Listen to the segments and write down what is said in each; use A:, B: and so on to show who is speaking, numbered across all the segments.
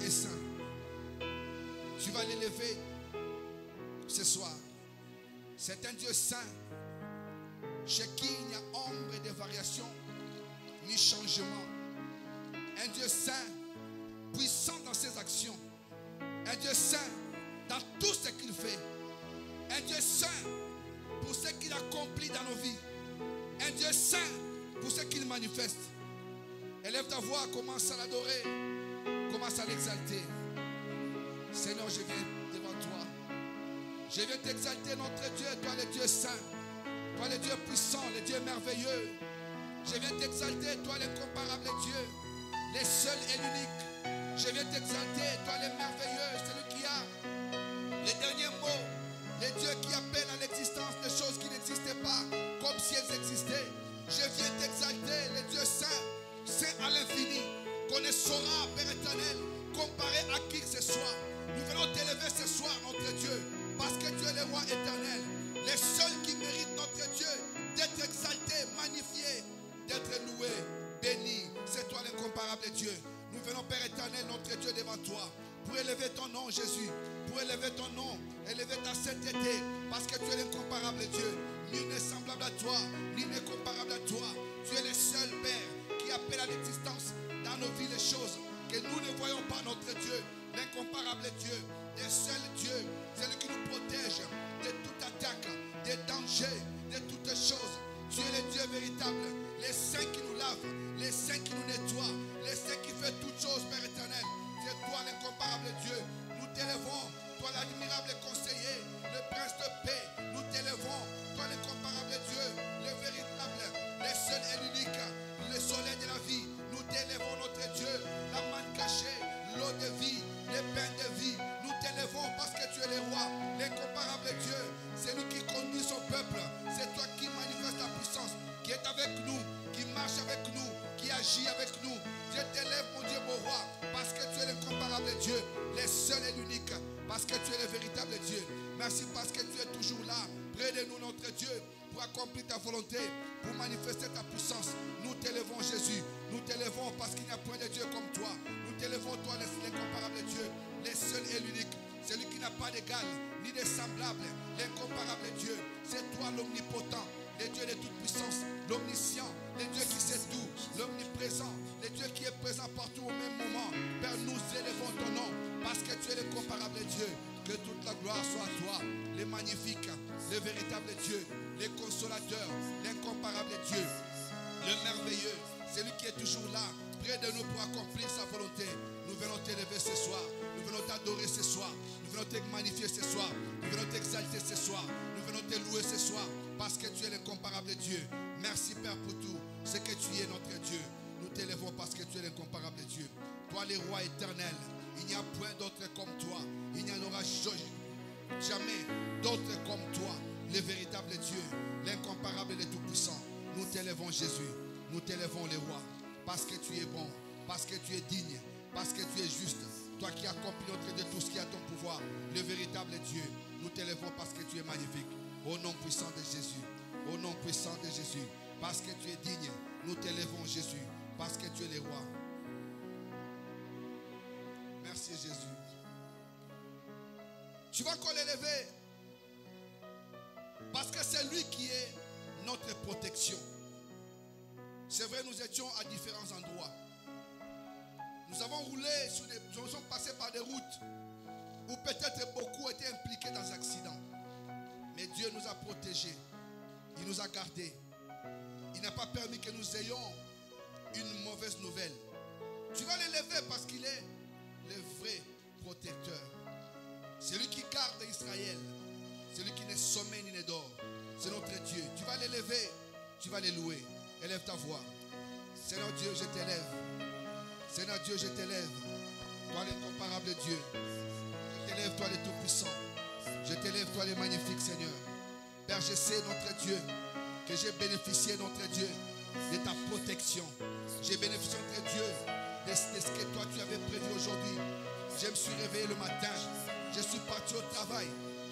A: est saint. Tu vas l'élever ce soir. C'est un Dieu saint, chez qui il n'y a ombre de variation ni changement. Un Dieu saint, puissant dans ses actions. Un Dieu saint dans tout ce qu'il fait. Un Dieu saint pour ce qu'il accomplit dans nos vies. Un Dieu saint pour ce qu'il manifeste. Élève ta voix, commence à l'adorer, commence à l'exalter. Seigneur, je viens devant toi. Je viens t'exalter, notre Dieu, toi le Dieu saint, toi le Dieu puissant, le Dieu merveilleux. Je viens t'exalter, toi l'incomparable Dieu, le seul et l'unique. Je viens t'exalter, toi le merveilleux, celui qui a les derniers mots, le Dieu qui appelle à l'existence des choses qui n'existaient pas, comme si elles existaient. Je viens t'exalter, le Dieu saint, saint à l'infini, qu'on ne saura, Père éternel, comparer à qui que ce soit. Nous venons t'élever ce soir, notre Dieu, parce que tu es le roi éternel, le seul qui mérite, notre Dieu, d'être exalté, magnifié, d'être loué, béni. C'est toi l'incomparable Dieu. Nous venons, Père éternel, notre Dieu, devant toi, pour élever ton nom, Jésus, pour élever ton nom, élever ta sainteté, parce que tu es l'incomparable Dieu. Nul n'est semblable à toi, nul n'est comparable à toi. Tu es le seul Père qui appelle à l'existence dans nos vies les choses que nous ne voyons pas, notre Dieu, l'incomparable Dieu, le seul Dieu, celui qui nous protège de toute attaque, des dangers, de toutes choses. Tu es le Dieu véritable, le Saint qui nous lave, le Saint qui nous nettoie, le Saint qui fait toutes choses, Père éternel. C'est toi l'incomparable Dieu. Nous t'élevons, toi l'admirable conseiller, le prince de paix. Nous t'élevons, toi l'incomparable Dieu, le véritable, le seul et l'unique, le soleil de la vie. Nous t'élevons, notre Dieu, la manne cachée, l'eau de vie, le pain de vie. Nous t'élevons parce que tu es le roi, l'incomparable Dieu. C'est lui qui conduit son peuple. C'est toi qui manifeste ta puissance, qui est avec nous, qui marche avec nous, qui agit avec nous. Je t'élève, mon Dieu, mon roi, parce que tu es l'incomparable Dieu, le seul et l'unique, parce que tu es le véritable Dieu. Merci parce que tu es toujours là, près de nous, notre Dieu, pour accomplir ta volonté, pour manifester ta puissance. Nous t'élevons, Jésus. Nous t'élevons parce qu'il n'y a point de Dieu comme toi. Nous t'élevons, toi, l'incomparable Dieu, le seul et l'unique, celui qui n'a pas d'égal, ni de semblable, l'incomparable Dieu. C'est toi l'omnipotent, le Dieu de toute puissance, l'omniscient, le Dieu qui sait tout, l'omniprésent, le Dieu qui est présent partout au même moment. Père, nous élevons ton nom parce que tu es l'incomparable Dieu. Que toute la gloire soit à toi, le magnifique, le véritable Dieu, le consolateur, l'incomparable Dieu, le merveilleux, celui qui est toujours là, près de nous pour accomplir sa volonté. Nous venons t'élever ce soir, nous venons t'adorer ce soir, nous venons te magnifier ce soir, nous venons t'exalter ce soir, nous venons te louer ce soir, parce que tu es l'incomparable Dieu. Merci Père pour tout ce que tu es, notre Dieu. Nous t'élevons parce que tu es l'incomparable Dieu. Toi le roi éternel, il n'y a point d'autre comme toi. Il n'y en aura jamais d'autre comme toi, le véritable Dieu, l'incomparable et le tout-puissant. Nous t'élevons Jésus, nous t'élevons le roi, parce que tu es bon, parce que tu es digne, parce que tu es juste. Toi qui accomplis notre Dieu tout ce qui est à ton pouvoir, le véritable Dieu. Nous t'élevons parce que tu es magnifique. Au nom puissant de Jésus, au nom puissant de Jésus, parce que tu es digne, nous t'élevons Jésus, parce que tu es le roi. Merci Jésus. Tu vas encore l'élever parce que c'est lui qui est notre protection. C'est vrai, nous étions à différents endroits. Nous avons roulé nous sommes passés par des routes où peut-être beaucoup étaient impliqués dans des accidents. Mais Dieu nous a protégés. Il nous a gardés. Il n'a pas permis que nous ayons une mauvaise nouvelle. Tu vas l'élever parce qu'il est le vrai protecteur. C'est lui qui garde Israël. C'est lui qui n'est sommeil ni ne dort. C'est notre Dieu. Tu vas l'élever. Tu vas le louer. Élève ta voix. Seigneur Dieu, je t'élève. Seigneur Dieu, je t'élève. Toi l'incomparable Dieu. Je t'élève, toi le tout-puissant. Je t'élève, toi le magnifique Seigneur. Père, je sais, notre Dieu, que j'ai bénéficié, notre Dieu, de ta protection. J'ai bénéficié, notre Dieu, de ce que toi tu avais prévu aujourd'hui. Je me suis réveillé le matin. Je suis parti au travail.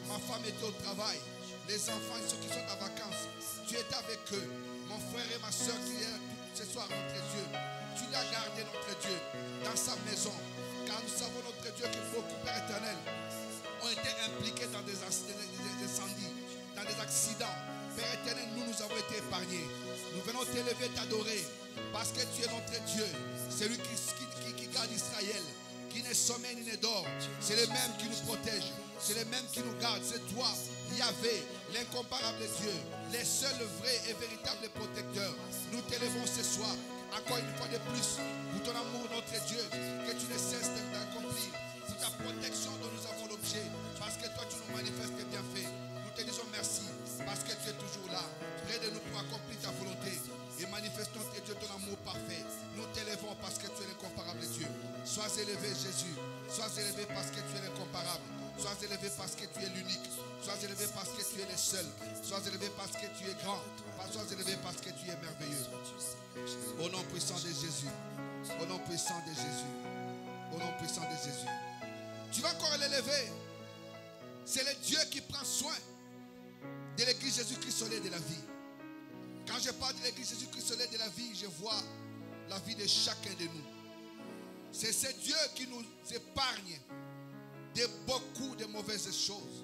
A: Ma femme était au travail. Les enfants, ceux qui sont en vacances, tu étais avec eux. Mon frère et ma soeur qui est ce soir, notre Dieu. Tu l'as gardé, notre Dieu, dans sa maison. Car nous savons, Dieu, que beaucoup, Père éternel, ont été impliqués dans des incendies, dans des accidents. Père éternel, nous avons été épargnés. Nous venons t'élever, t'adorer, parce que tu es notre Dieu. C'est lui qui garde Israël, qui n'est sommeil ni n'est d'or. C'est le même qui nous protège, c'est le même qui nous garde. C'est toi, Yahvé, l'incomparable Dieu, le seul vrai et véritable protecteur. Nous t'élevons ce soir, encore une fois de plus, pour ton amour, notre Dieu, que tu ne cesses d'accomplir, pour ta protection dont nous avons l'objet, parce que toi tu nous manifestes tes bienfaits. Nous te disons merci, parce que tu es toujours là, près de nous pour accomplir ta volonté, et manifestons, tes Dieu, ton amour parfait. Nous t'élevons parce que tu es l'incomparable Dieu. Sois élevé, Jésus, sois élevé parce que tu es l'incomparable. Sois élevé parce que tu es l'unique. Sois élevé parce que tu es le seul. Sois élevé parce que tu es grand. Sois élevé parce que tu es merveilleux. Au nom puissant de Jésus. Au nom puissant de Jésus. Au nom puissant de Jésus. Tu vas encore l'élever. C'est le Dieu qui prend soin de l'église Jésus-Christ soleil de la vie. Quand je parle de l'église Jésus-Christ soleil de la vie, je vois la vie de chacun de nous. C'est ce Dieu qui nous épargne de beaucoup de mauvaises choses.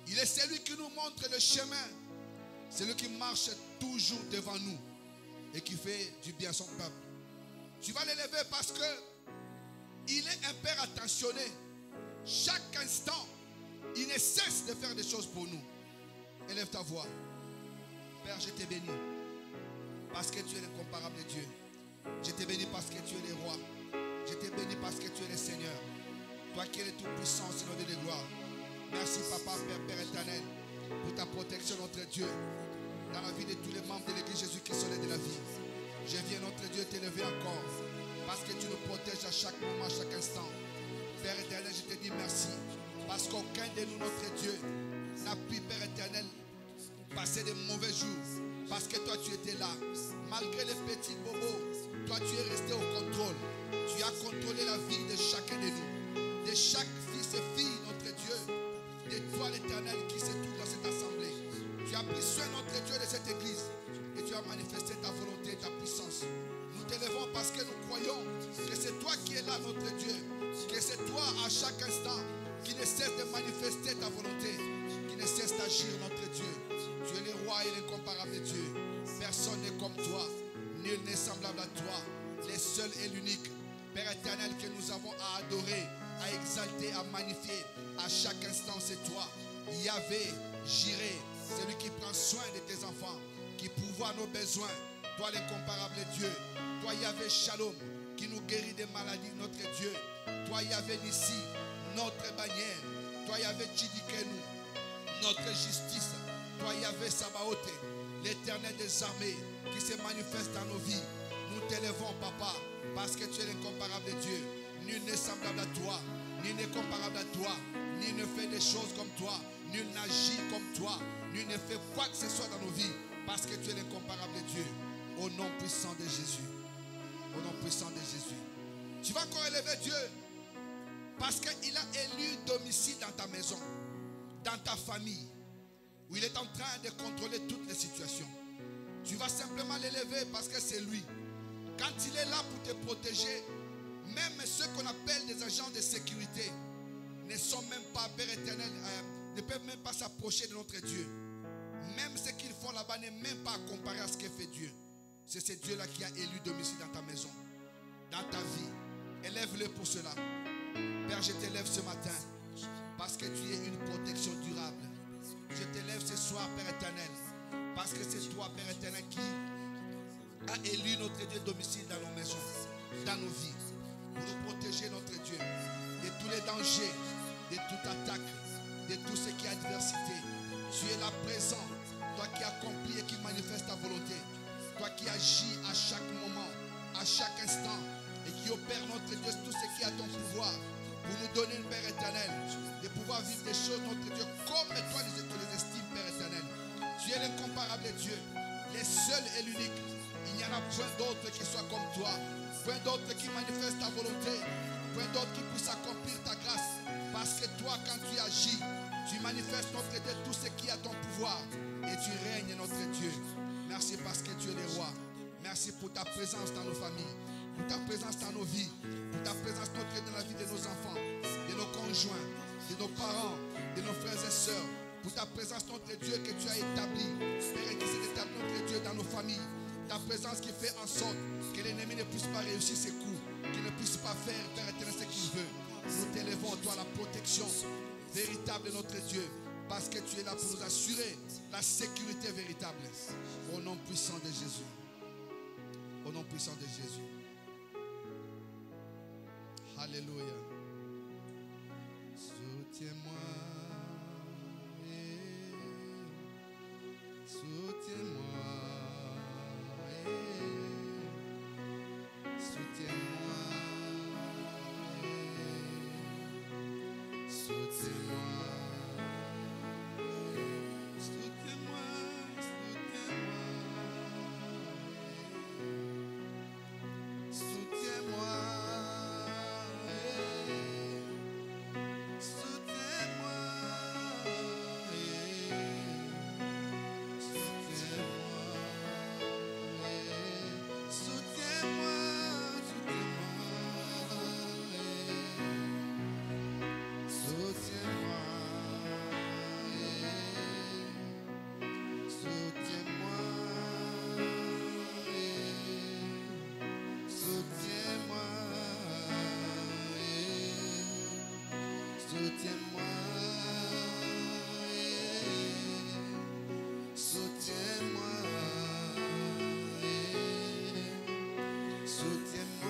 A: Il est celui qui nous montre le chemin. C'est lui qui marche toujours devant nous et qui fait du bien à son peuple. Tu vas l'élever parce que il est un Père attentionné. Chaque instant, il ne cesse de faire des choses pour nous. Élève ta voix. Père, je t'ai béni parce que tu es l'incomparable Dieu. Je t'ai béni parce que tu es le roi. Je t'ai béni parce que tu es le Seigneur. Toi qui es le Tout-Puissant, Seigneur de gloire. Merci, Papa, Père éternel, pour ta protection, notre Dieu, dans la vie de tous les membres de l'église Jésus-Christ soleil de la vie. Je viens, notre Dieu, t'élever encore parce que tu nous protèges à chaque moment, à chaque instant. Père éternel, je te dis merci parce qu'aucun de nous, notre Dieu, n'a pu, Père éternel, passer de mauvais jours parce que toi tu étais là. Malgré les petits bobos, toi tu es resté au contrôle. Tu as contrôlé la vie de chacun de nous, de chaque fils et fille, notre Dieu, de toi l'éternel qui se trouve dans cette assemblée. Tu as pris soin, notre Dieu, de cette église et tu as manifesté ta volonté et ta puissance. Nous t'élevons parce que nous croyons que c'est toi qui es là, notre Dieu, que c'est toi à chaque instant qui ne cesse de manifester ta volonté, qui ne cesse d'agir, notre Dieu. Tu es le roi et l'incomparable Dieu. Personne n'est comme toi. Nul n'est semblable à toi. Le seul et l'unique. Père éternel que nous avons à adorer, à exalter, à magnifier. À chaque instant, c'est toi. Yahvé, Jiré, celui qui prend soin de tes enfants, qui pourvoit nos besoins. Toi l'incomparable Dieu. Toi Yahvé Shalom, qui nous guérit des maladies, notre Dieu. Toi Yahvé Nissi, notre bannière. Toi Yahvé Tchidikenu, notre justice. Toi Yahvé Sabaoth, l'éternel des armées qui se manifeste dans nos vies. Nous t'élevons, Papa, parce que tu es l'incomparable Dieu. Nul n'est semblable à toi, nul n'est comparable à toi, nul ne fait des choses comme toi, nul n'agit comme toi, nul ne fait quoi que ce soit dans nos vies, parce que tu es l'incomparable Dieu. Au nom puissant de Jésus. Au nom puissant de Jésus. Tu vas encore élever Dieu parce qu'il a élu domicile dans ta maison, dans ta famille, où il est en train de contrôler toutes les situations. Tu vas simplement l'élever parce que c'est lui. Quand il est là pour te protéger, même ceux qu'on appelle des agents de sécurité ne sont même pas, Père éternel, ne peuvent même pas s'approcher de notre Dieu. Même ce qu'ils font là-bas n'est même pas à comparer à ce que fait Dieu. C'est ce Dieu-là qui a élu domicile dans ta maison, dans ta vie. Élève-le pour cela. Père, je t'élève ce matin parce que tu es une protection durable. Je t'élève ce soir, Père éternel, parce que c'est toi, Père éternel, qui a élu notre Dieu domicile dans nos maisons, dans nos vies, pour nous protéger, notre Dieu, de tous les dangers, de toute attaque, de tout ce qui est adversité. Tu es là présent, toi qui accomplis et qui manifeste ta volonté, toi qui agis à chaque moment, à chaque instant, et qui opère, notre Dieu, tout ce qui est à ton pouvoir, pour nous donner, une Père éternel, de pouvoir vivre des choses, notre Dieu, comme toi tu les estimes, Père éternel. Tu es l'incomparable Dieu, le seul et l'unique. Il n'y en a point d'autre qui soit comme toi, point d'autre qui manifeste ta volonté, point d'autre qui puisse accomplir ta grâce. Parce que toi, quand tu agis, tu manifestes, notre Dieu, tout ce qui est à ton pouvoir, et tu règnes, notre Dieu. Merci parce que tu es le roi. Merci pour ta présence dans nos familles, pour ta présence dans nos vies, pour ta présence, notre Dieu, dans la vie de nos enfants. ta présence, notre Dieu, que tu as établi. Père, qui s'est établi, notre Dieu, dans nos familles. Ta présence qui fait en sorte que l'ennemi ne puisse pas réussir ses coups, qu'il ne puisse pas faire, Père éternel, ce qu'il veut. Nous t'élevons à toi la protection véritable de notre Dieu, parce que tu es là pour nous assurer la sécurité véritable. Au nom puissant de Jésus. Au nom puissant de Jésus. Alléluia. Soutiens-moi. Soutiens-moi. Soutiens-moi.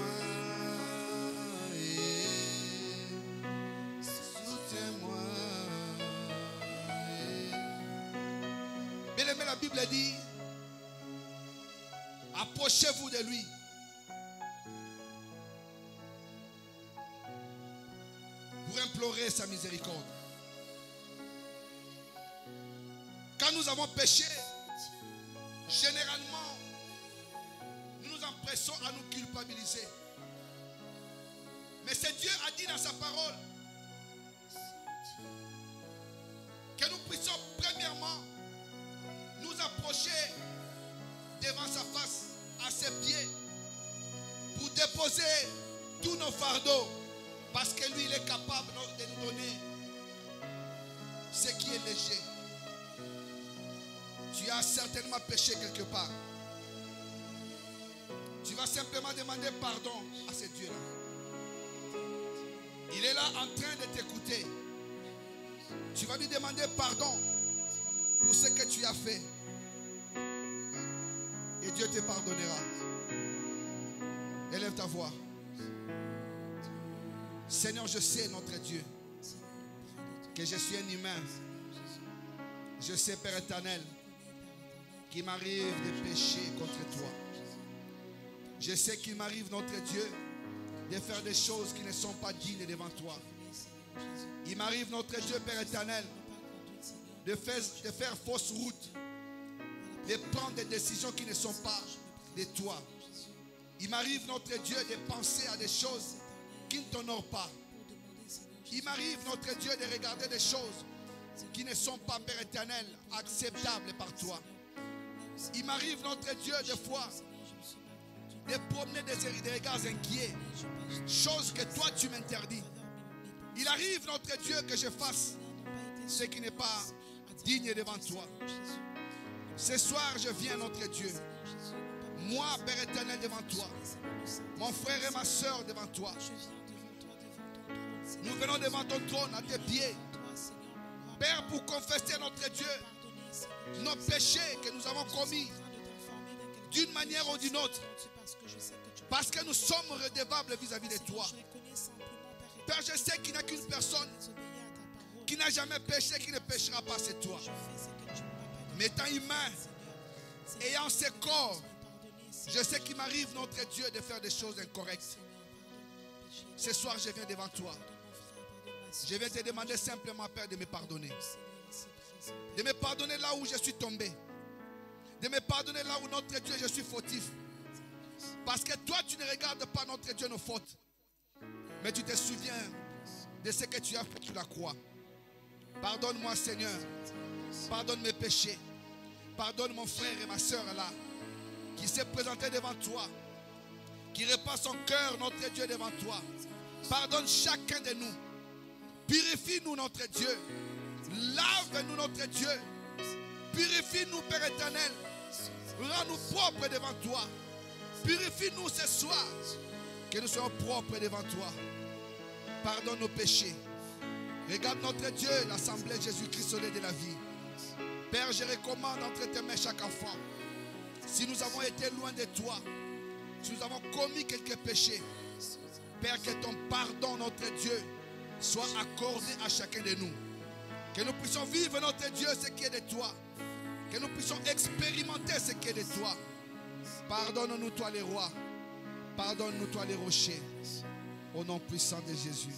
A: Soutiens-moi. Bien-aimé, la Bible dit, approchez-vous de lui. Pour implorer sa miséricorde. Quand nous avons péché, généralement, nous nous empressons à nous culpabiliser. Mais c'est Dieu a dit dans sa parole que nous puissions premièrement nous approcher devant sa face, à ses pieds, pour déposer tous nos fardeaux, parce que lui, il est capable de nous donner ce qui est léger. Tu as certainement péché quelque part. Tu vas simplement demander pardon à ce Dieu-là. Il est là en train de t'écouter. Tu vas lui demander pardon pour ce que tu as fait. Et Dieu te pardonnera. Élève ta voix. Seigneur, je sais, notre Dieu, que je suis un humain. Je sais, Père éternel, qu'il m'arrive de pécher contre toi. Je sais qu'il m'arrive, notre Dieu, de faire des choses qui ne sont pas dignes devant toi. Il m'arrive, notre Dieu, Père éternel, de faire fausse route, de prendre des décisions qui ne sont pas de toi. Il m'arrive, notre Dieu, de penser à des choses qui ne t'honorent pas. Il m'arrive, notre Dieu, de regarder des choses qui ne sont pas, Père éternel, acceptables par toi. Il m'arrive, notre Dieu, des fois, de promener des regards inquiets, choses que toi tu m'interdis. Il arrive, notre Dieu, que je fasse ce qui n'est pas digne devant toi. Ce soir, je viens, notre Dieu. Moi, Père éternel, devant toi. Mon frère et ma soeur devant toi. Nous venons devant ton trône, à tes pieds. Père, pour confesser, notre Dieu, nos péchés que nous avons commis d'une manière ou d'une autre. Parce que nous sommes redevables vis-à-vis de toi. Père, je sais qu'il n'y a qu'une personne qui n'a jamais péché, qui ne péchera pas, c'est toi. Mais étant humain, ayant ce corps, je sais qu'il m'arrive, notre Dieu, de faire des choses incorrectes. Ce soir, je viens devant toi. Je viens te demander simplement, Père, de me pardonner. De me pardonner là où je suis tombé. De me pardonner là où, notre Dieu, je suis fautif. Parce que toi, tu ne regardes pas, notre Dieu, nos fautes. Mais tu te souviens de ce que tu as fait sur la croix. Pardonne-moi, Seigneur. Pardonne mes péchés. Pardonne mon frère et ma soeur là, qui s'est présenté devant toi, qui répand son cœur, notre Dieu, devant toi. Pardonne chacun de nous. Purifie-nous, notre Dieu. Lave-nous, notre Dieu. Purifie-nous, Père éternel. Rends-nous propres devant toi. Purifie-nous ce soir. Que nous soyons propres devant toi. Pardonne nos péchés. Regarde notre Dieu, l'Assemblée Jésus-Christ Soleil de la vie. Père, je recommande entre tes mains chaque enfant. Si nous avons été loin de toi, si nous avons commis quelques péchés, Père, que ton pardon, notre Dieu, soit accordé à chacun de nous. Que nous puissions vivre, notre Dieu, ce qui est de toi. Que nous puissions expérimenter ce qui est de toi. Pardonne-nous, toi les rois. Pardonne-nous, toi les rochers. Au nom puissant de Jésus.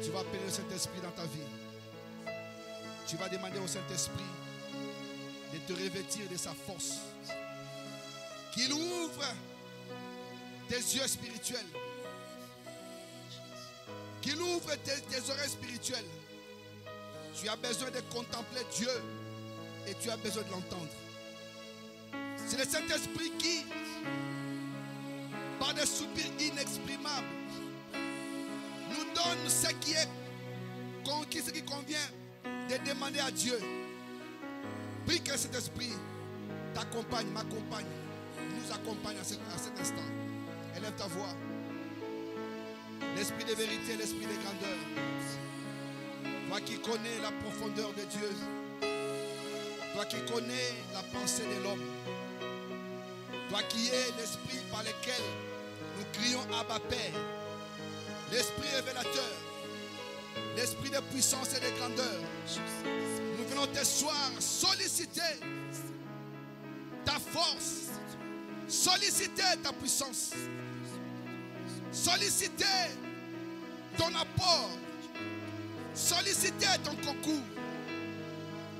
A: Tu vas appeler le Saint-Esprit dans ta vie. Tu vas demander au Saint-Esprit de te revêtir de sa force. Qu'il ouvre tes yeux spirituels. Qu'il ouvre tes oreilles spirituelles. Tu as besoin de contempler Dieu et tu as besoin de l'entendre. C'est le Saint-Esprit qui, par des soupirs inexprimables, nous donne ce qui convient de demander à Dieu. Prie que cet esprit t'accompagne, m'accompagne, nous accompagne à cet instant. Élève ta voix. L'esprit de vérité, l'esprit de grandeur. Toi qui connais la profondeur de Dieu. Toi qui connais la pensée de l'homme. Toi qui es l'esprit par lequel nous crions Abba Père. L'esprit révélateur. L'esprit de puissance et de grandeur. Nous venons te soir solliciter ta force. Solliciter ta puissance. Solliciter ton apport. Solliciter ton concours.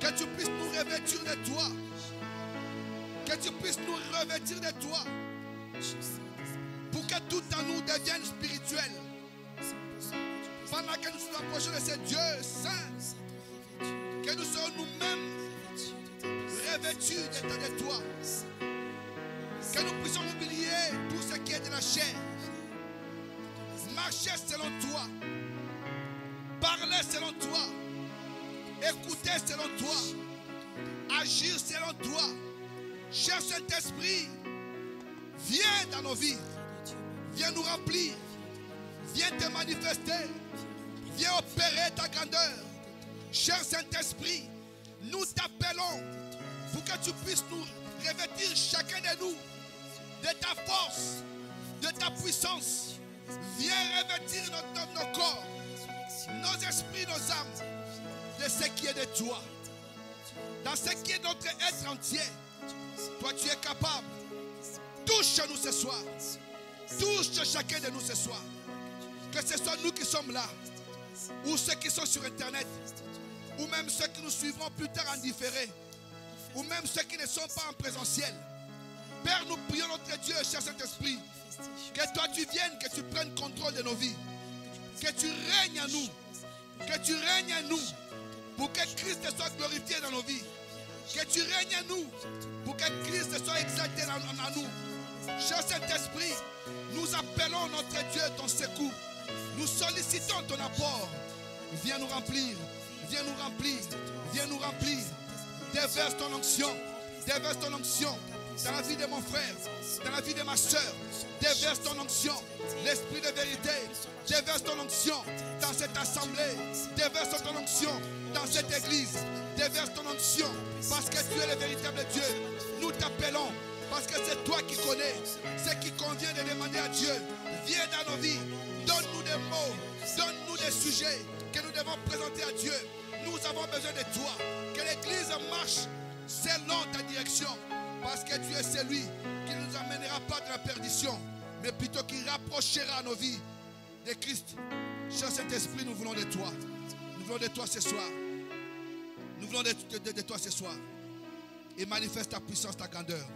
A: Que tu puisses nous revêtir de toi. Que tu puisses nous revêtir de toi. Pour que tout en nous devienne spirituel. Pendant que nous nous approchons de ce Dieu saint. Que nous serons nous-mêmes revêtus de toi. Que nous puissions oublier tout ce qui est de la chair. Marcher selon toi. Parler selon toi. Écouter selon toi. Agir selon toi. Cher Saint-Esprit, viens dans nos vies. Viens nous remplir. Viens te manifester. Viens opérer ta grandeur. Cher Saint-Esprit, nous t'appelons pour que tu puisses nous revêtir chacun de nous de ta force, de ta puissance. Viens revêtir nos corps, nos esprits, nos âmes de ce qui est de toi. Dans ce qui est notre être entier, toi tu es capable. Touche-nous ce soir. Touche chacun de nous ce soir. Que ce soit nous qui sommes là, ou ceux qui sont sur internet, ou même ceux qui nous suivront plus tard en différé, ou même ceux qui ne sont pas en présentiel. Père, nous prions notre Dieu, cher Saint-Esprit, que toi tu viennes, que tu prennes contrôle de nos vies, que tu règnes en nous, que tu règnes en nous, pour que Christ soit glorifié dans nos vies, que tu règnes en nous, pour que Christ soit exalté en nous. Cher Saint-Esprit, nous appelons notre Dieu ton secours, nous sollicitons ton apport. Viens nous remplir, viens nous remplir, viens nous remplir. Déverse ton onction dans la vie de mon frère, dans la vie de ma soeur. Déverse ton onction, l'esprit de vérité. Déverse ton onction dans cette assemblée. Déverse ton onction dans cette église. Déverse ton onction parce que tu es le véritable Dieu. Nous t'appelons parce que c'est toi qui connais ce qui convient de demander à Dieu. Viens dans nos vies, donne-nous des mots, donne-nous des sujets que nous devons présenter à Dieu. Nous avons besoin de toi. Que l'église marche selon ta direction. Parce que tu es celui qui ne nous amènera pas de la perdition, mais plutôt qui rapprochera nos vies de Christ. Cher Saint-Esprit, nous voulons de toi. Nous voulons de toi ce soir. Nous voulons de toi ce soir. Et manifeste ta puissance, ta grandeur.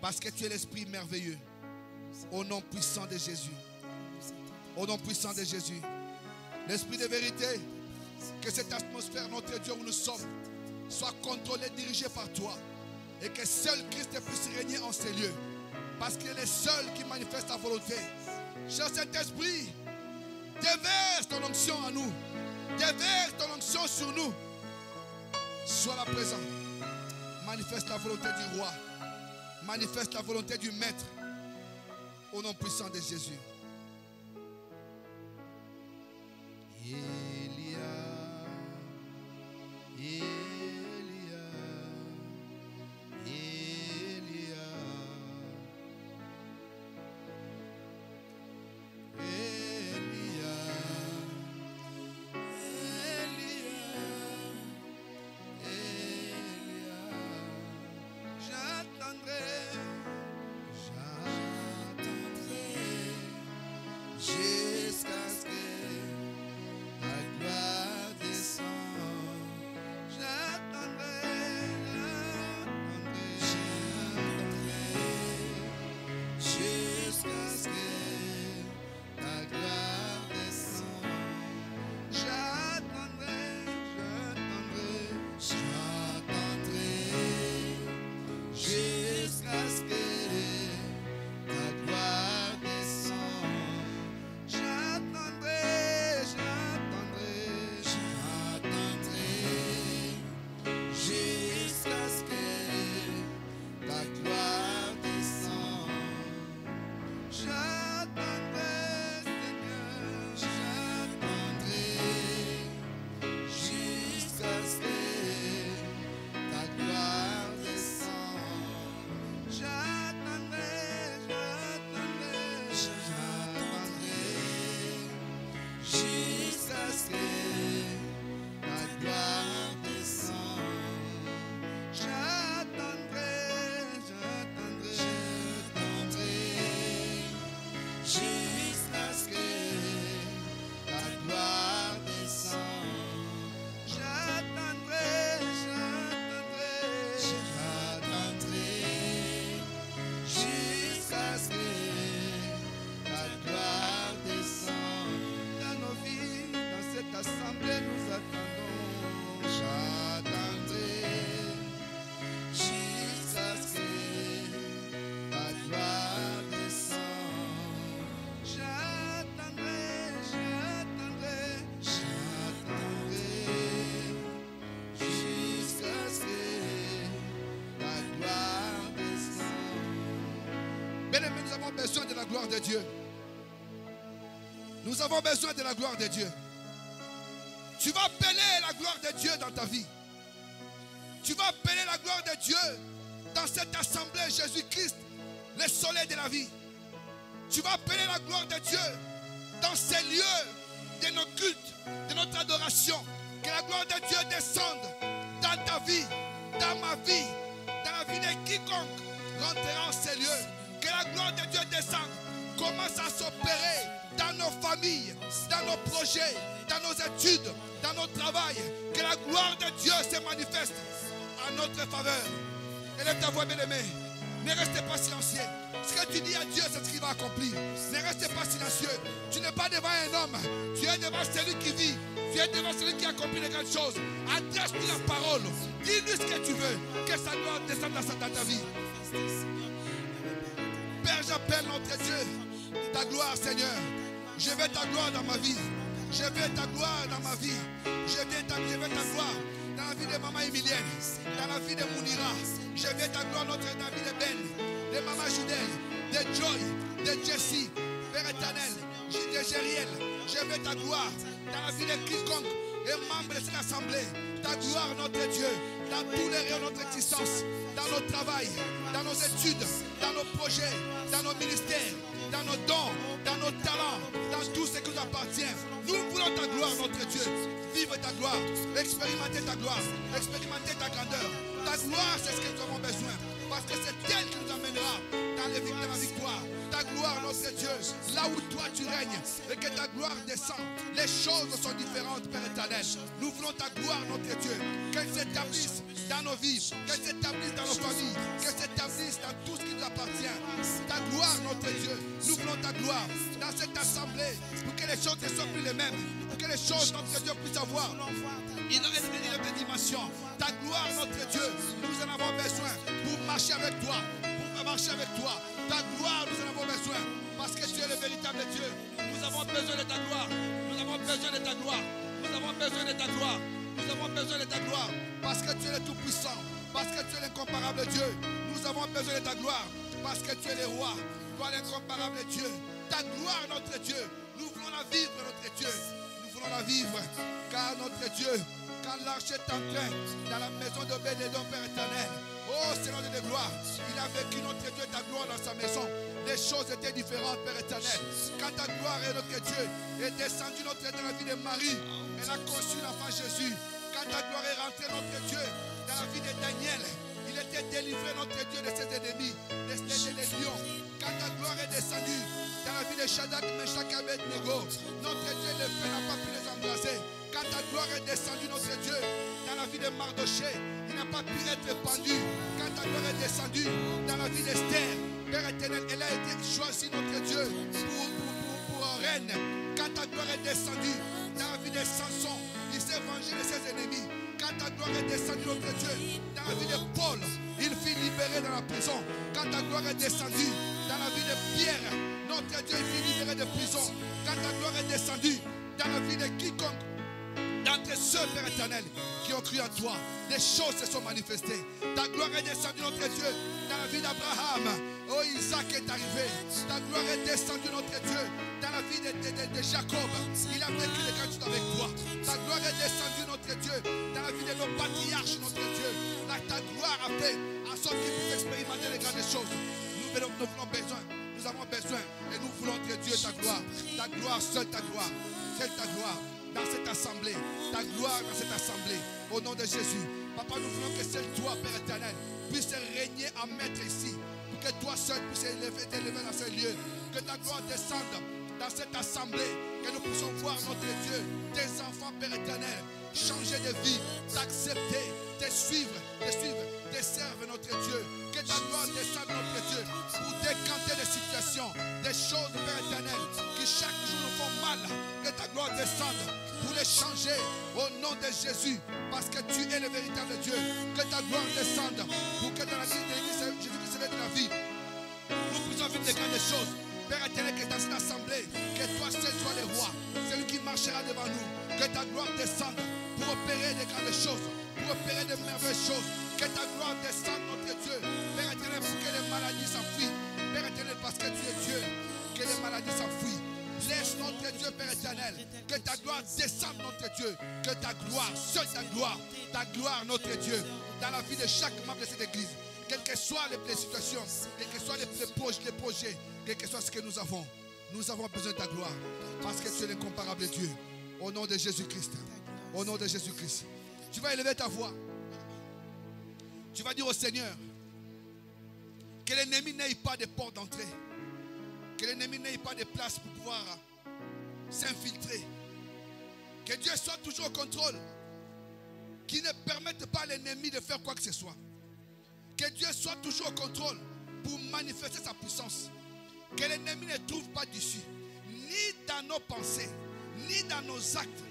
A: Parce que tu es l'Esprit merveilleux. Au nom puissant de Jésus. Au nom puissant de Jésus. L'Esprit de vérité. Que cette atmosphère, notre Dieu, où nous sommes, soit contrôlée, dirigée par toi. Et que seul Christ puisse régner en ces lieux. Parce qu'il est le seul qui manifeste ta volonté. Cher Saint-Esprit, déverse ton onction en nous. Déverse ton onction sur nous. Sois là présent. Manifeste la volonté du roi. Manifeste la volonté du Maître. Au nom puissant de Jésus. Nous avons besoin de la gloire de Dieu. Nous avons besoin de la gloire de Dieu. Tu vas appeler la gloire de Dieu dans ta vie. Tu vas appeler la gloire de Dieu dans cette assemblée, Jésus-Christ, le soleil de la vie. Tu vas appeler la gloire de Dieu dans ces lieux de nos cultes, de notre adoration. Que la gloire de Dieu descende dans ta vie, dans ma vie, dans la vie de quiconque rentrera en ces lieux. Que la gloire de Dieu descende, commence à s'opérer dans nos familles, dans nos projets, dans nos études, dans notre travail. Que la gloire de Dieu se manifeste à notre faveur. Élève ta voix, bien-aimée. Ne restez pas silencieux. Ce que tu dis à Dieu, c'est ce qu'il va accomplir. Ne restez pas silencieux. Tu n'es pas devant un homme. Tu es devant celui qui vit. Tu es devant celui qui accomplit les grandes choses. Adresse-lui la parole. Dis-lui ce que tu veux. Que sa gloire descende dans ta vie. Père, j'appelle notre Dieu. Ta gloire, Seigneur. Je veux ta gloire dans ma vie. Je veux ta gloire dans ma vie. Je veux ta gloire dans la vie de maman Emilienne, dans la vie de Mounira. Je veux ta gloire dans la vie de Ben, de maman Judel, de Joy, de Jessie, Père éternel, de Gériel. Je veux ta gloire dans la vie de quiconque et membre de cette assemblée. Ta gloire, notre Dieu, dans tous les rayons de notre existence, dans notre travail, dans nos études, dans nos projets, dans nos ministères, dans nos dons, dans nos talents, dans tout ce qui nous appartient. Nous voulons ta gloire, notre Dieu. Vivre ta gloire, expérimenter ta gloire, expérimenter ta grandeur. Ta gloire, c'est ce que nous avons besoin. Parce que c'est elle qui nous amènera dans la victoire. Ta gloire, notre Dieu, là où toi tu règnes, et que ta gloire descend. Les choses sont différentes, Père éternel. Nous voulons ta gloire, notre Dieu. Qu'elle s'établisse dans nos vies, qu'elle s'établisse dans nos familles, qu'elle s'établisse dans tout ce qui nous appartient. Ta gloire, notre Dieu, nous voulons ta gloire dans cette assemblée pour que les choses ne soient plus les mêmes, pour que les choses, notre Dieu, puissent avoir une autre dimension. Ta gloire, notre Dieu, nous en avons besoin pour marcher avec toi, pour marcher avec toi. Ta gloire, nous en avons besoin parce que tu es le véritable Dieu. Nous avons besoin de ta gloire. Nous avons besoin de ta gloire. Nous avons besoin de ta gloire. Nous avons besoin de ta gloire parce que tu es le Tout-Puissant, parce que tu es l'incomparable Dieu. Nous avons besoin de ta gloire parce que tu es le roi, toi l'incomparable Dieu. Ta gloire, notre Dieu, nous voulons la vivre, notre Dieu. Nous voulons la vivre car notre Dieu, quand l'arche est entré dans la maison d'Obédédom, Père éternel, oh Seigneur de gloire, il a vécu notre Dieu ta gloire dans sa maison. Les choses étaient différentes, Père éternel. Quand ta gloire est notre Dieu est descendue notre Dieu dans la vie de Marie, elle a conçu l'enfant Jésus. Quand ta gloire est rentrée notre Dieu dans la vie de Daniel, il était délivré notre Dieu de ses ennemis, des lions. Quand ta gloire est descendue dans la vie de Shadrach, Meshach et Abednego, notre Dieu, le feu n'a pas pu les embraser. Quand ta gloire est descendue, notre Dieu, dans la vie de Mardoché, il n'a pas pu être pendu. Quand ta gloire est descendue dans la vie d'Esther, Père éternel, elle a été choisie, notre Dieu, pour reine. Quand ta gloire est descendue dans la vie de Samson, il s'est vengé de ses ennemis. Quand ta gloire est descendue, notre Dieu, dans la vie de Paul, il fut libéré dans la prison. Quand ta gloire est descendue dans la vie de Pierre, notre Dieu, il fut libéré de prison. Quand ta gloire est descendue dans la vie de quiconque, d'entre ceux, Père éternel, qui ont cru en toi, les choses se sont manifestées. Ta gloire est descendue, notre Dieu, dans la vie d'Abraham. Oh, Isaac est arrivé. Ta gloire est descendue, notre Dieu, dans la vie de Jacob. Il a vécu les grandes choses avec toi. Ta gloire est descendue, notre Dieu, dans la vie de nos patriarches, notre Dieu. Là, ta gloire a fait en sorte qu'ils puissent expérimenter les grandes choses. Nous avons besoin. Nous avons besoin. Et nous voulons, notre Dieu, ta gloire. Ta gloire, seule ta gloire. Seule ta gloire. Dans cette assemblée, ta gloire dans cette assemblée, au nom de Jésus. Papa, nous voulons que seul toi, Père éternel, puisse régner en maître ici, pour que toi seul puisses t'élever dans ce lieu, que ta gloire descende dans cette assemblée, que nous puissions voir notre Dieu, tes enfants, Père éternel, changer de vie, t'accepter, te suivre, te servir, notre Dieu. Que ta gloire descende, notre Dieu, pour décanter des situations, des choses, Père éternel, qui chaque jour nous font mal. Que ta gloire descende pour les changer au nom de Jésus, parce que tu es le véritable Dieu. Que ta gloire descende pour que dans la vie de l'Église, Jésus-Christ de la vie, nous puissions vivre des grandes choses. Père éternel, que dans cette assemblée, que toi seul sois le roi, celui qui marchera devant nous. Que ta gloire descende pour opérer des grandes choses, pour opérer de merveilleuses choses. Que ta gloire descende, notre Dieu. Père éternel, pour que les maladies s'enfuient. Père éternel, parce que tu es Dieu, que les maladies s'enfuient. Laisse notre Dieu, Père éternel, que ta gloire descende, notre Dieu. Que ta gloire, seule ta gloire, notre Dieu, dans la vie de chaque membre de cette église. Quelles que soient les situations, quels que soient les projets, quel que soit ce que nous avons besoin de ta gloire. Parce que tu es l'incomparable Dieu. Au nom de Jésus-Christ. Au nom de Jésus-Christ. Tu vas élever ta voix. Tu vas dire au Seigneur que l'ennemi n'ait pas de porte d'entrée. Que l'ennemi n'ait pas de place pour pouvoir s'infiltrer. Que Dieu soit toujours au contrôle. Qu'il ne permette pas à l'ennemi de faire quoi que ce soit. Que Dieu soit toujours au contrôle pour manifester sa puissance. Que l'ennemi ne trouve pas d'issue. Ni dans nos pensées, ni dans nos actes,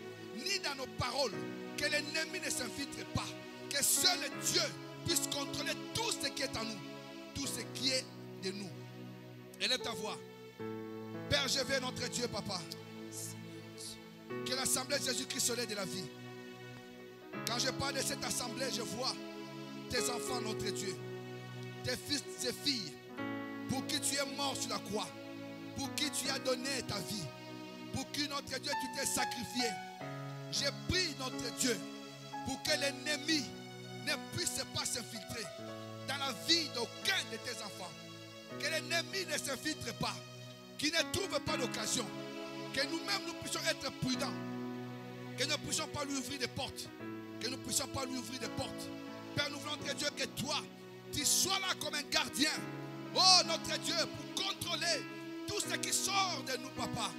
A: ni dans nos paroles. Que l'ennemi ne s'infiltre pas. Que seul Dieu puisse contrôler tout ce qui est en nous. Tout ce qui est de nous. Élève ta voix. Père, je vais notre Dieu, Papa. Que l'assemblée de Jésus-Christ soit de la vie. Quand je parle de cette assemblée, je vois tes enfants, notre Dieu. Tes fils et filles. Pour qui tu es mort sur la croix. Pour qui tu as donné ta vie. Pour qui, notre Dieu, tu t'es sacrifié. Je prie, notre Dieu, pour que l'ennemi ne puisse pas s'infiltrer dans la vie d'aucun de tes enfants. Que l'ennemi ne s'infiltre pas. Qu'il ne trouve pas d'occasion. Que nous-mêmes nous puissions être prudents. Que nous ne puissions pas lui ouvrir des portes. Que nous ne puissions pas lui ouvrir des portes. Père, nous voulons, notre Dieu, que toi, tu sois là comme un gardien. Oh, notre Dieu, pour contrôler tout ce qui sort de nous, Papa.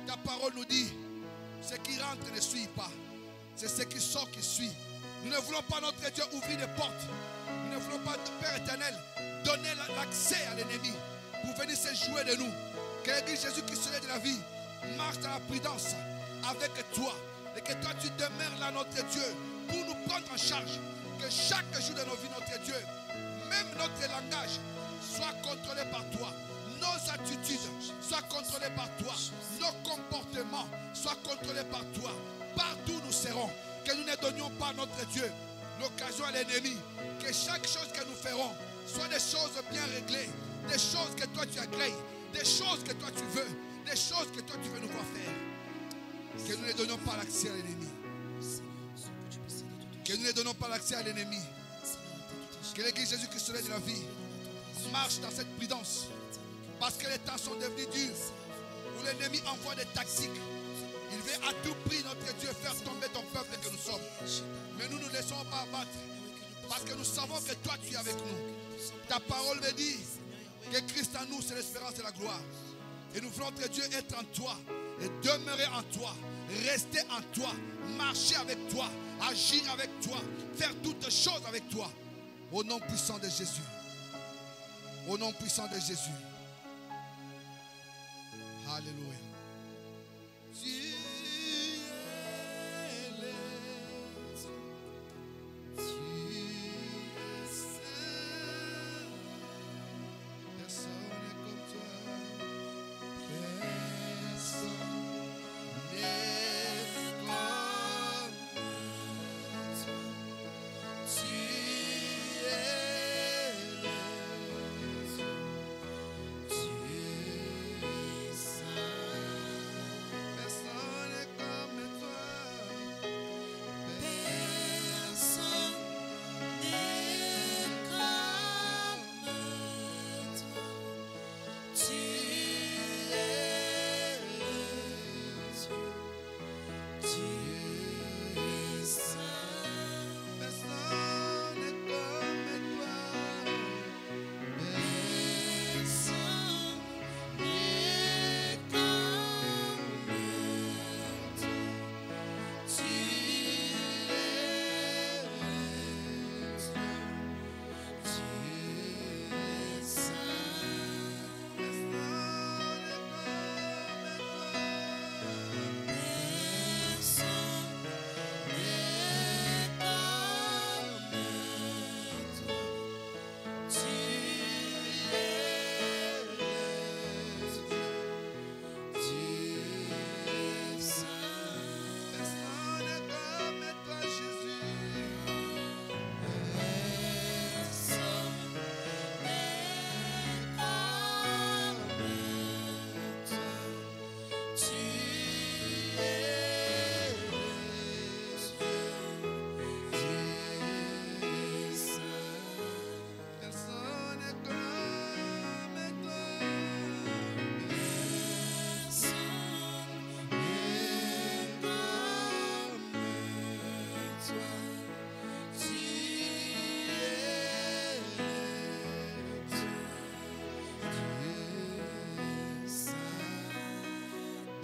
A: Ta parole nous dit, ce qui rentre ne suit pas. C'est ce qui sort qui suit. Nous ne voulons pas, notre Dieu, ouvrir des portes. Nous ne voulons pas, Père éternel, donner l'accès à l'ennemi pour venir se jouer de nous. Que l'Église Jésus-Christ de la vie marche dans la prudence avec toi. Et que toi, tu demeures là, notre Dieu, pour nous prendre en charge. Que chaque jour de nos vies, notre Dieu, même notre langage, soit contrôlé par toi. Nos attitudes soient contrôlées par toi. Nos comportements soient contrôlés par toi. Partout où nous serons, que nous ne donnions pas, notre Dieu, l'occasion à l'ennemi. Que chaque chose que nous ferons soit des choses bien réglées. Des choses que toi tu agrées. Des choses que toi tu veux. Des choses que toi tu veux nous voir faire. Que nous ne donnions pas l'accès à l'ennemi. Que nous ne donnons pas l'accès à l'ennemi. Que l'Église Jésus-Christ de la vie marche dans cette prudence. Parce que les temps sont devenus durs. Où l'ennemi envoie des tactiques. Il veut à tout prix, notre Dieu, faire tomber ton peuple que nous sommes. Mais nous ne nous laissons pas abattre. Parce que nous savons que toi tu es avec nous. Ta parole me dit que Christ en nous, c'est l'espérance et la gloire. Et nous voulons, notre Dieu, être en toi. Et demeurer en toi. Rester en toi. Marcher avec toi. Agir avec toi. Faire toutes choses avec toi. Au nom puissant de Jésus. Au nom puissant de Jésus. Alléluia. Tu es l'aise. Tu es saint. Personne n'est comme toi. Personne n'est comme toi. Tu es l'aise. Tu es saint. Personne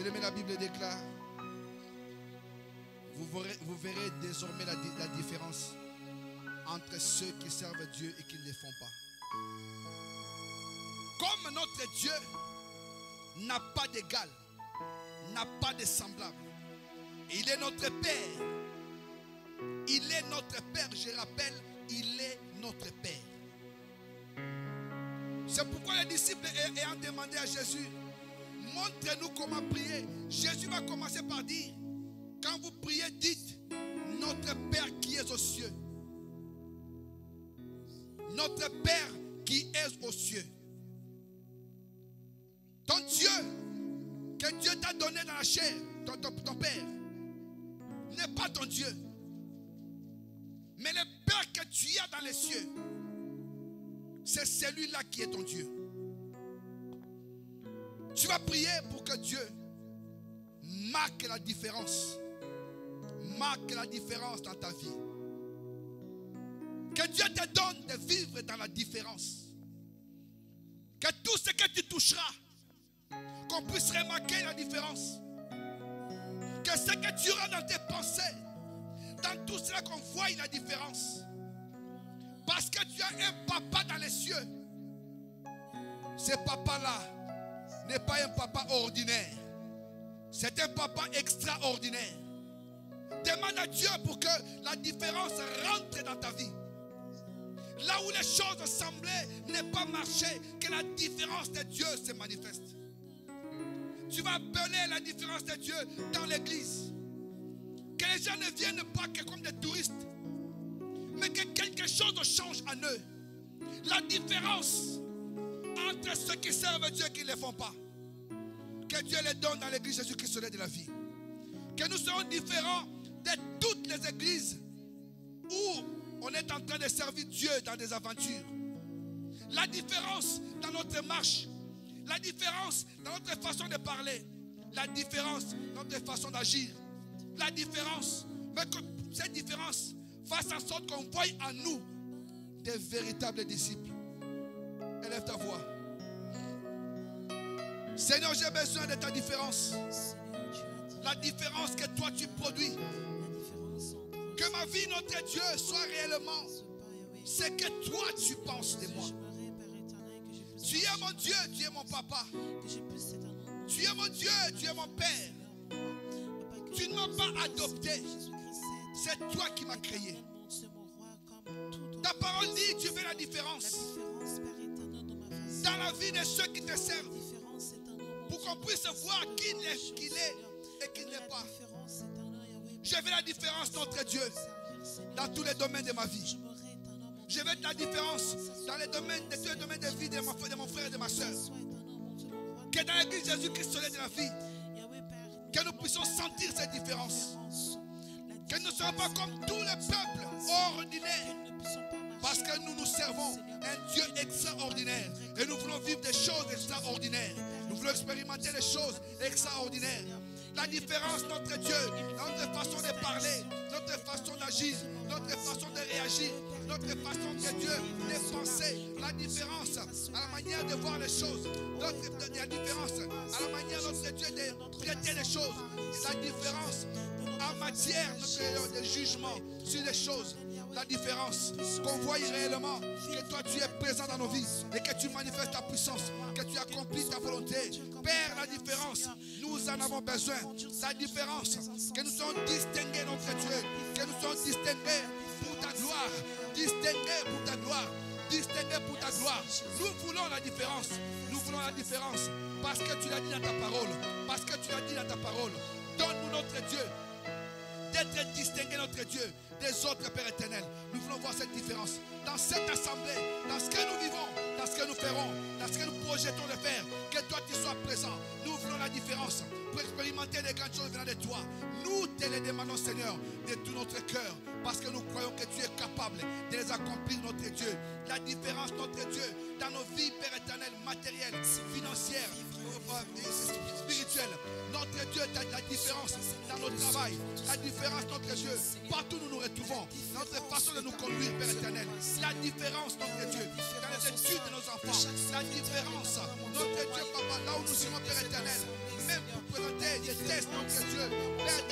A: Bien-aimé, la Bible déclare, vous verrez désormais la différence entre ceux qui servent Dieu et qui ne le font pas. Comme notre Dieu n'a pas d'égal, n'a pas de semblable, il est notre Père. Il est notre Père, je rappelle, il est notre Père. C'est pourquoi les disciples ayant demandé à Jésus, montre-nous comment prier. Jésus va commencer par dire, quand vous priez, dites, notre Père qui est aux cieux. Notre Père qui est aux cieux. Ton Dieu, que Dieu t'a donné dans la chair, ton Père, n'est pas ton Dieu. Mais le Père que tu as dans les cieux, c'est celui-là qui est ton Dieu. Tu vas prier pour que Dieu marque la différence. Marque la différence dans ta vie. Que Dieu te donne de vivre dans la différence. Que tout ce que tu toucheras, qu'on puisse remarquer la différence. Que ce que tu auras dans tes pensées, dans tout cela qu'on voit la différence. Parce que tu as un papa dans les cieux. Ce papa-là n'est pas un papa ordinaire. C'est un papa extraordinaire. Demande à Dieu pour que la différence rentre dans ta vie. Là où les choses semblaient ne pas marcher, que la différence de Dieu se manifeste. Tu vas appeler la différence de Dieu dans l'église. Que les gens ne viennent pas que comme des touristes, mais que quelque chose change en eux. La différence entre ceux qui servent Dieu et qui ne le font pas. Que Dieu les donne dans l'église Jésus-Christ de la vie. Que nous serons différents de toutes les églises où on est en train de servir Dieu dans des aventures. La différence dans notre marche, la différence dans notre façon de parler, la différence dans notre façon d'agir, la différence, mais que cette différence fasse en sorte qu'on voie en nous des véritables disciples. Élève ta voix. Seigneur, j'ai besoin de ta différence. La différence que toi tu produis. Que ma vie, notre Dieu, soit réellement ce que toi tu penses de moi. Tu es mon Dieu, tu es mon papa. Tu es mon Dieu, tu es mon Père. Tu ne m'as pas adopté. C'est toi qui m'as créé. Ta parole dit, tu fais la différence dans la vie de ceux qui te servent. Pour qu'on puisse voir qui il est et qui ne l'est pas. Je veux la différence, notre Dieu, dans tous les domaines de ma vie. Je veux la différence dans les domaines, tous les domaines de vie de mon frère et de ma soeur. Que dans l'église Jésus-Christ de la vie, que nous puissions sentir cette différence. Que nous ne soyons pas comme tous les peuples ordinaires. Parce que nous servons un Dieu extraordinaire. Et nous voulons vivre des choses extraordinaires. Nous voulons expérimenter des choses extraordinaires. La différence, notre Dieu, notre façon de parler, notre façon d'agir, notre façon de réagir, notre façon de Dieu de penser, la différence à la manière de voir les choses, la différence à la manière notre Dieu de traiter les choses, la différence en matière de jugement sur les choses. La différence, qu'on voie réellement que toi tu es présent dans nos vies et que tu manifestes ta puissance, que tu accomplis ta volonté. Père, la différence, nous en avons besoin. La différence, que nous soyons distingués, notre Dieu, que nous soyons distingués pour ta gloire, distingués pour ta gloire, distingués pour ta gloire. Nous voulons la différence, nous voulons la différence parce que tu l'as dit dans ta parole, parce que tu l'as dit dans ta parole. Donne-nous, notre Dieu, d'être distingué, notre Dieu, des autres, Père éternel. Nous voulons voir cette différence dans cette assemblée, dans ce que nous vivons, dans ce que nous ferons, dans ce que nous projetons de faire. Que toi tu sois présent. Nous voulons la différence pour expérimenter les grandes choses venant de toi. Nous te les demandons, Seigneur, de tout notre cœur, parce que nous croyons que tu es capable de les accomplir, notre Dieu. La différence, notre Dieu, dans nos vies, Père éternel, matérielles, financières, spirituelles. Notre Dieu, la différence dans notre travail, la différence, notre Dieu, partout où nous nous retrouvons, notre façon de nous conduire, Père éternel. La différence, notre Dieu, dans les études de nos enfants. La différence, notre Dieu, papa, là où nous serons, Père éternel, même pour présenter des tests, notre Dieu, Père,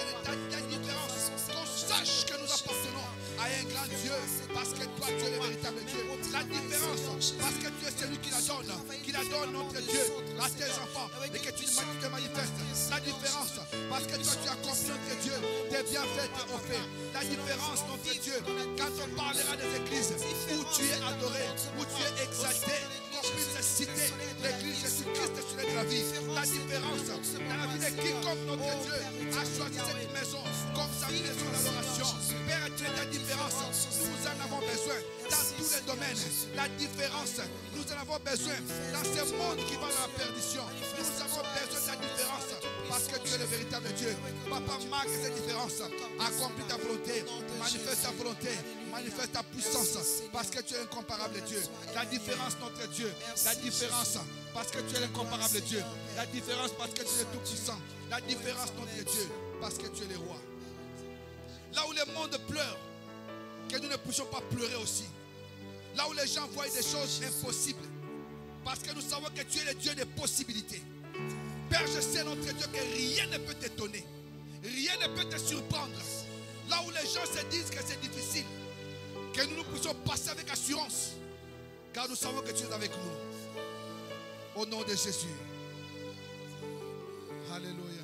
A: des différences, qu'on sache que nous appartenons à un grand Dieu, parce que toi, tu es le véritable Dieu. La différence, parce que tu es celui qui la donne, notre Dieu, à tes enfants, et que tu te manifestes. La différence, parce que toi, tu as accompli, notre Dieu, tes bienfaits au fait. La différence, notre Dieu, quand on parlera des églises où tu es adoré, où tu es exalté, qu'on puisse citer l'église Jésus-Christ sur la vie. La différence, dans la vie de quiconque, notre Dieu, a choisi cette maison comme sa maison d'adoration. Père, tu es la différence. Nous en avons besoin dans tous les domaines. La différence, nous en avons besoin dans ce monde qui va dans la perdition. Nous avons besoin de la différence parce que tu es le véritable Dieu. Papa, marque cette différence. Accomplis ta volonté. Manifeste ta volonté. Manifeste ta puissance parce que tu es incomparable Dieu. La différence, notre Dieu. La différence parce que tu es l'incomparable Dieu. La différence parce que tu es tout puissant. La différence, notre Dieu, parce que tu es le roi. Là où le monde pleure, que nous ne puissions pas pleurer aussi. Là où les gens voient des choses impossibles, parce que nous savons que tu es le Dieu des possibilités. Père, je sais, notre Dieu, que rien ne peut t'étonner. Rien ne peut te surprendre. Là où les gens se disent que c'est difficile, que nous puissions passer avec assurance, car nous savons que tu es avec nous. Au nom de Jésus. Alléluia.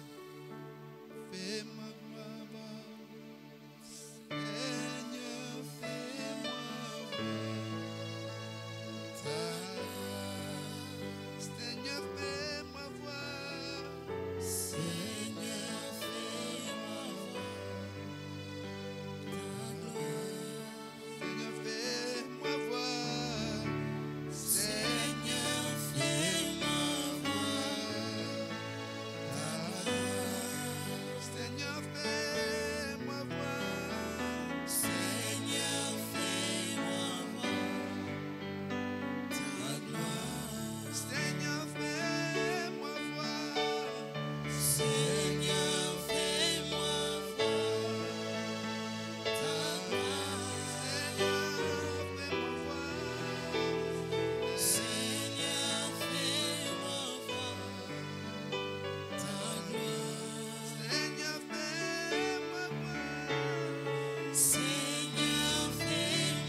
A: Fais-moi voir, Seigneur, fais-moi voir. Seigneur, fais-moi voir. Seigneur, fais-moi voir. Seigneur, fais-moi voir. Seigneur, fais-moi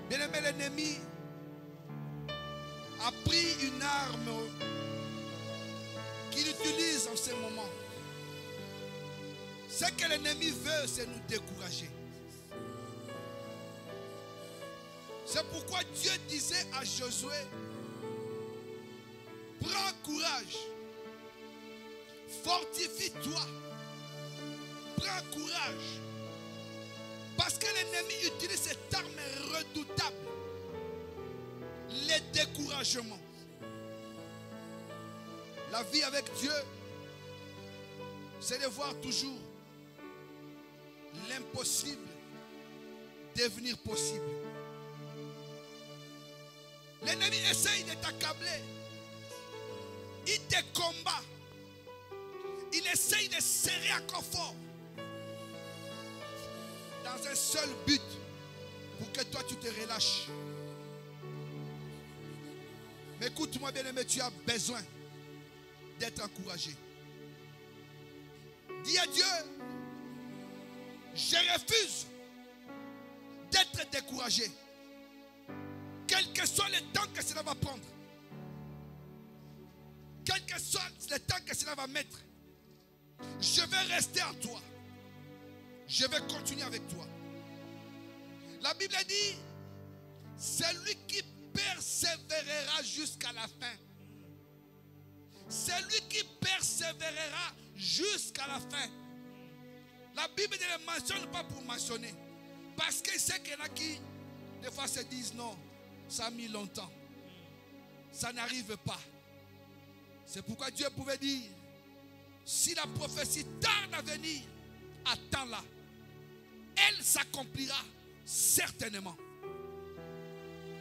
A: Bien-aimé, l'ennemi a pris une arme qu'il utilise en ce moment. Ce que l'ennemi veut, c'est nous décourager. C'est pourquoi Dieu disait à Josué, prends courage, fortifie-toi, prends courage. Parce que l'ennemi utilise cette arme redoutable, les découragements. La vie avec Dieu, c'est de voir toujours l'impossible devenir possible. L'ennemi essaye de t'accabler. Il te combat. Il essaye de serrer encore fort. Dans un seul but, pour que toi tu te relâches. Mais écoute-moi bien aimé, tu as besoin d'être encouragé. Dis à Dieu, je refuse d'être découragé. Quel que soit le temps que cela va prendre. Quel que soit le temps que cela va mettre. Je vais rester en toi. Je vais continuer avec toi. La Bible dit, celui qui persévérera jusqu'à la fin. Celui qui persévérera jusqu'à la fin. La Bible ne le mentionne pas pour mentionner. Parce qu'il sait qu'il y en a qui Des fois, se disent non, ça a mis longtemps. Ça n'arrive pas. C'est pourquoi Dieu pouvait dire, si la prophétie tarde à venir, attends-la. Elle s'accomplira certainement.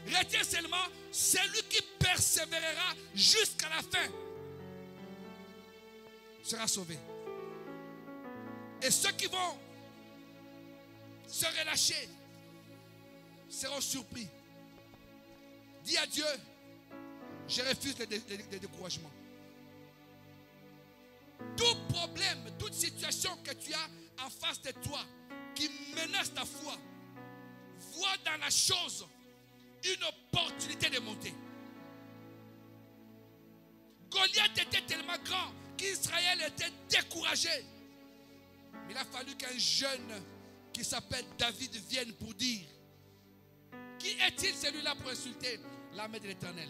A: Retiens seulement celui qui persévérera jusqu'à la fin sera sauvé. Et ceux qui vont se relâcher seront surpris. Dis à Dieu, je refuse le découragement. Tout problème, toute situation que tu as en face de toi qui menace ta foi, vois dans la chose une opportunité de monter. Goliath était tellement grand qu'Israël était découragé. Mais il a fallu qu'un jeune qui s'appelle David vienne pour dire, qui est-il celui-là pour insulter l'armée de l'Éternel?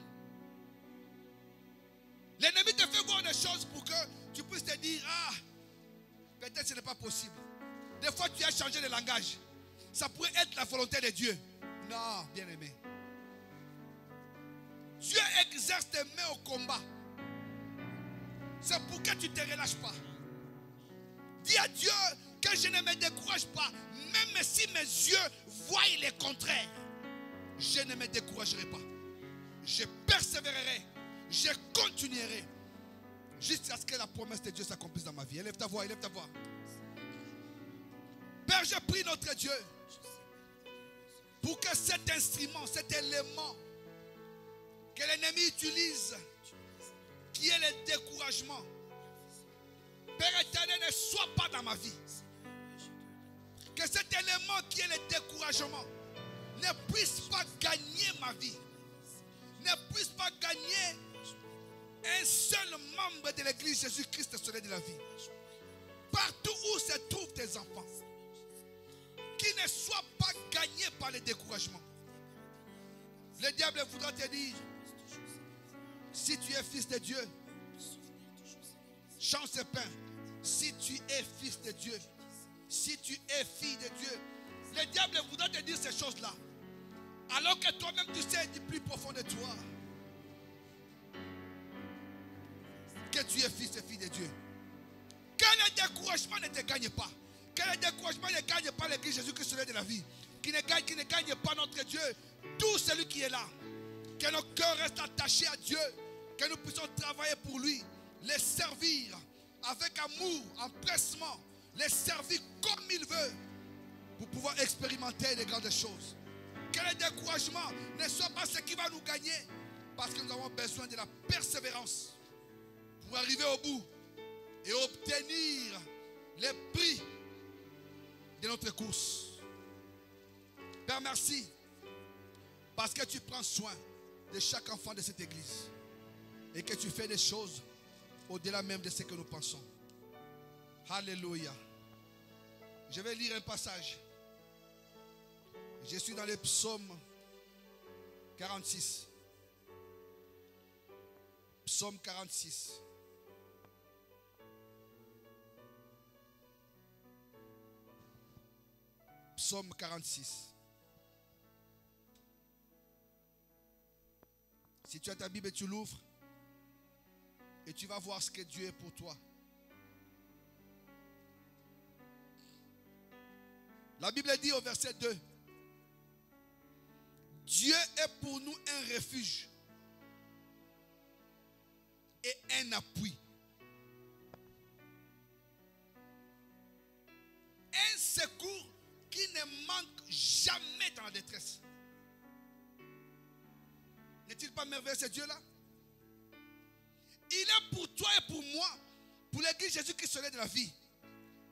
A: L'ennemi te fait voir des choses pour que tu puisses te dire, ah, peut-être ce n'est pas possible. Des fois tu as changé de langage. Ça pourrait être la volonté de Dieu. Non, bien aimé. Dieu exerce tes mains au combat. C'est pour que tu ne te relâches pas. Dis à Dieu que je ne me décourage pas. Même si mes yeux voient le contraire, je ne me découragerai pas. Je persévérerai. Je continuerai. Jusqu'à ce que la promesse de Dieu s'accomplisse dans ma vie. Élève ta voix, élève ta voix. Père, je prie notre Dieu pour que cet instrument, cet élément que l'ennemi utilise, qui est le découragement, Père éternel, ne soit pas dans ma vie. Que cet élément qui est le découragement ne puisse pas gagner ma vie. Ne puisse pas gagner un seul membre de l'église Jésus-Christ, Soleil de la vie. Partout où se trouvent tes enfants, qui ne soient pas gagnés par le découragement. Le diable voudra te dire, si tu es fils de Dieu, change ce pain. Si tu es fils de Dieu, si tu es fille de Dieu, le diable voudra te dire ces choses-là. Alors que toi-même tu sais du plus profond de toi que tu es fils et fille de Dieu. Que le découragement ne te gagne pas. Que le découragement ne gagne pas l'église Jésus-Christ Soleil de la vie. Qui ne gagne pas notre Dieu. Tout celui qui est là. Que nos cœurs restent attachés à Dieu. Que nous puissions travailler pour lui. Les servir avec amour, empressement. Les servir comme il veut. Pour pouvoir expérimenter les grandes choses. Que le découragement ne soit pas ce qui va nous gagner. Parce que nous avons besoin de la persévérance. Pour arriver au bout. Et obtenir les prix de notre course. Père, merci. Parce que tu prends soin de chaque enfant de cette église. Et que tu fais des choses au-delà même de ce que nous pensons. Alléluia. Je vais lire un passage. Je suis dans le psaume 46. Psaume 46. Psaume 46. Si tu as ta Bible, tu l'ouvres et tu vas voir ce que Dieu est pour toi. La Bible dit au verset 2, Dieu est pour nous un refuge et un appui. Un secours qui ne manque jamais dans la détresse. N'est-il pas merveilleux ce Dieu-là? Il est pour toi et pour moi, pour l'église Jésus-Christ Soleil de la vie,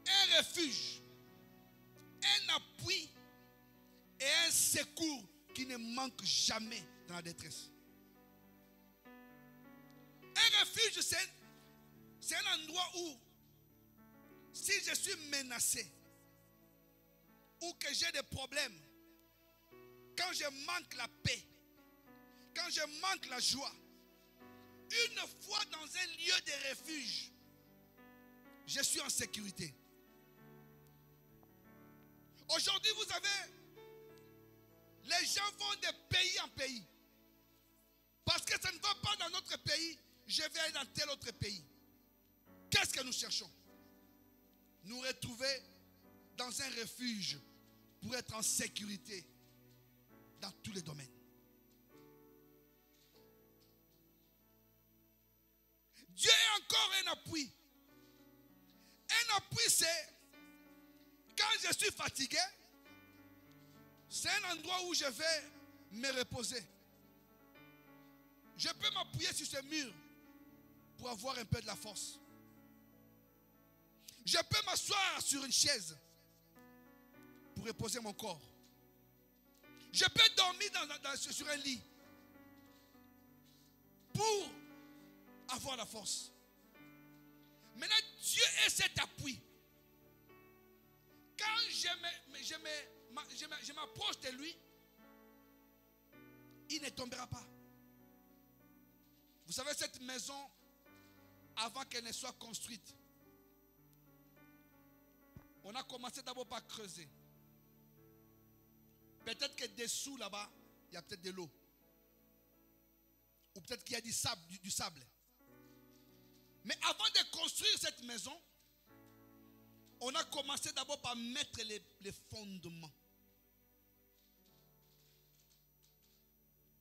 A: un refuge, un appui et un secours qui ne manque jamais dans la détresse. Un refuge, c'est un endroit où, si je suis menacé, ou que j'ai des problèmes, quand je manque la paix, quand je manque la joie, une fois dans un lieu de refuge, je suis en sécurité. Aujourd'hui, vous avez Les gens vont de pays en pays. Parce que ça ne va pas dans notre pays, je vais aller dans tel autre pays. Qu'est-ce que nous cherchons? Nous retrouver dans un refuge pour être en sécurité dans tous les domaines. Dieu est encore un appui. Un appui, c'est quand je suis fatigué, c'est un endroit où je vais me reposer. Je peux m'appuyer sur ce mur pour avoir un peu de la force. Je peux m'asseoir sur une chaise pour reposer mon corps. Je peux dormir sur un lit pour avoir la force. Maintenant, Dieu est cet appui. Quand je m'approche de lui, il ne tombera pas. Vous savez, cette maison, avant qu'elle ne soit construite, on a commencé d'abord par creuser. Peut-être que dessous là-bas, il y a peut-être de l'eau. Ou peut-être qu'il y a du sable. Mais avant de construire cette maison, on a commencé d'abord par mettre les fondements.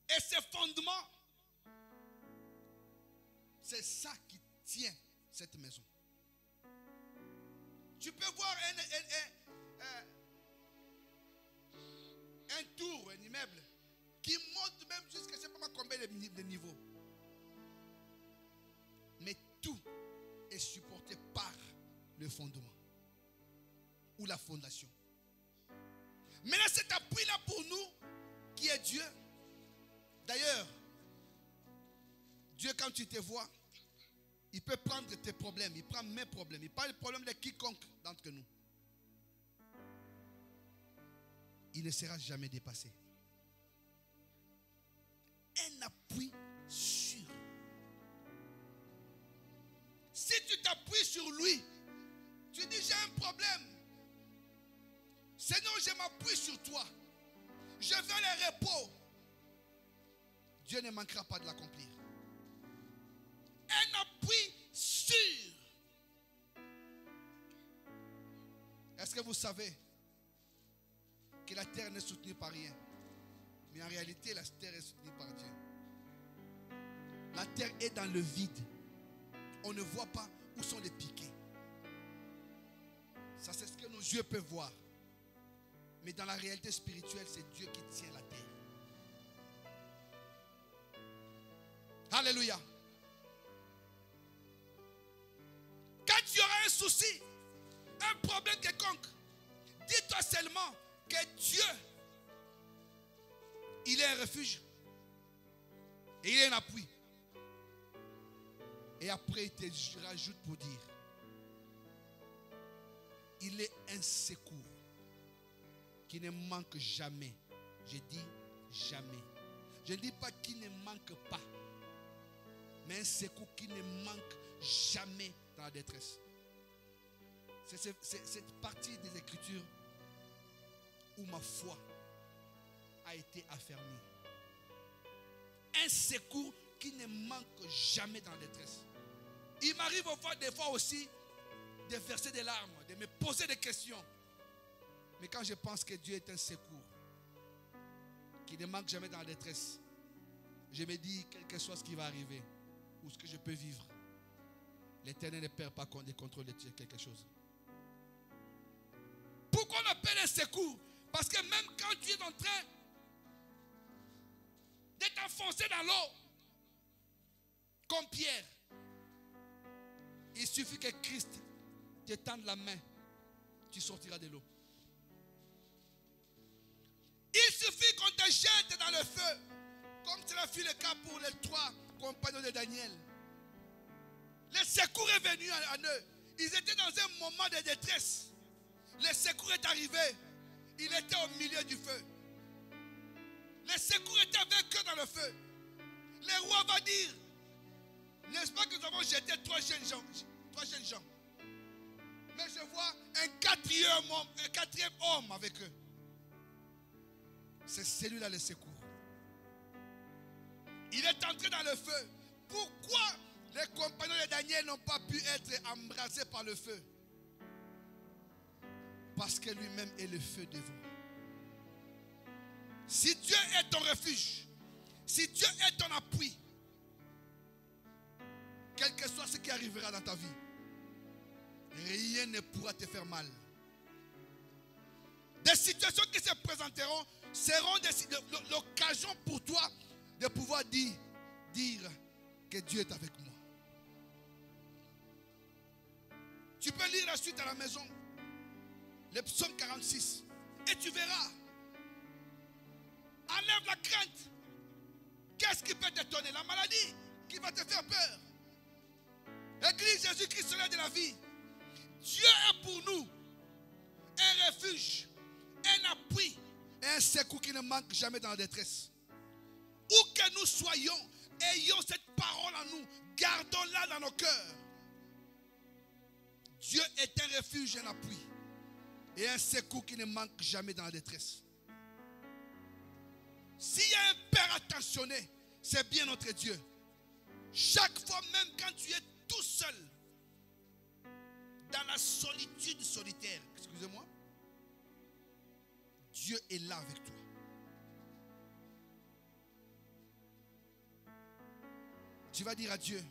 A: Et ces fondements, c'est ça qui tient cette maison. Tu peux voir un tour, un immeuble, qui monte même jusqu'à je ne sais pas combien de niveaux. Mais tout est supporté par le fondement ou la fondation. Maintenant, cet appui-là pour nous, qui est Dieu. D'ailleurs, Dieu, quand tu te vois, il peut prendre tes problèmes, il prend mes problèmes, il prend les problèmes de quiconque d'entre nous. Il ne sera jamais dépassé. Un appui sûr. Si tu t'appuies sur lui, tu dis j'ai un problème. Seigneur, je m'appuie sur toi. Je veux le repos. Dieu ne manquera pas de l'accomplir. Un appui sûr. Est-ce que vous savez que la terre n'est soutenue par rien? Mais en réalité, la terre est soutenue par Dieu. La terre est dans le vide. On ne voit pas où sont les piquets. Ça, c'est ce que nos yeux peuvent voir. Mais dans la réalité spirituelle, c'est Dieu qui tient la terre. Alléluia. Quand tu auras un souci, un problème quelconque, dis-toi seulement que Dieu, il est un refuge. Et il est un appui. Et après, il te rajoute pour dire, il est un secours qui ne manque jamais. Je dis jamais. Je ne dis pas qu'il ne manque pas, mais un secours qui ne manque jamais dans la détresse. C'est cette partie des Écritures où ma foi a été affermie. Un secours qui ne manque jamais dans la détresse. Il m'arrive des fois aussi de verser des larmes, de me poser des questions. Mais quand je pense que Dieu est un secours qui ne manque jamais dans la détresse, je me dis, quel que soit ce qui va arriver ou ce que je peux vivre, l'Éternel ne perd pas le contrôle de quelque chose. Pourquoi on appelle un secours? Parce que même quand tu es en train d'être enfoncé dans l'eau, comme Pierre, il suffit que Christ te tende la main, tu sortiras de l'eau. Il suffit qu'on te jette dans le feu, comme cela fut le cas pour les 3 compagnons de Daniel. Le secours est venu à eux. Ils étaient dans un moment de détresse. Le secours est arrivé. Il était au milieu du feu. Le secours était avec eux dans le feu. Le roi va dire, n'est-ce pas que nous avons jeté 3 jeunes gens? Mais je vois un quatrième homme avec eux. C'est celui-là le secours. Il est entré dans le feu. Pourquoi les compagnons de Daniel n'ont pas pu être embrasés par le feu? Parce que lui-même est le feu devant. Si Dieu est ton refuge, si Dieu est ton appui, quel que soit ce qui arrivera dans ta vie, rien ne pourra te faire mal. Des situations qui se présenteront seront l'occasion pour toi de pouvoir dire que Dieu est avec moi. Tu peux lire la suite à la maison, le psaume 46, et tu verras. Enlève la crainte. Qu'est-ce qui peut t'étonner? La maladie qui va te faire peur. Église Jésus-Christ, soleil de la vie. Dieu est pour nous un refuge, un appui et un secours qui ne manque jamais dans la détresse. Où que nous soyons, ayons cette parole en nous, gardons-la dans nos cœurs. Dieu est un refuge, un appui et un secours qui ne manque jamais dans la détresse. S'il y a un Père attentionné, c'est bien notre Dieu. Chaque fois, même quand tu es tout seul, dans la solitude solitaire, excusez-moi, Dieu est là avec toi. Tu vas dire à Dieu,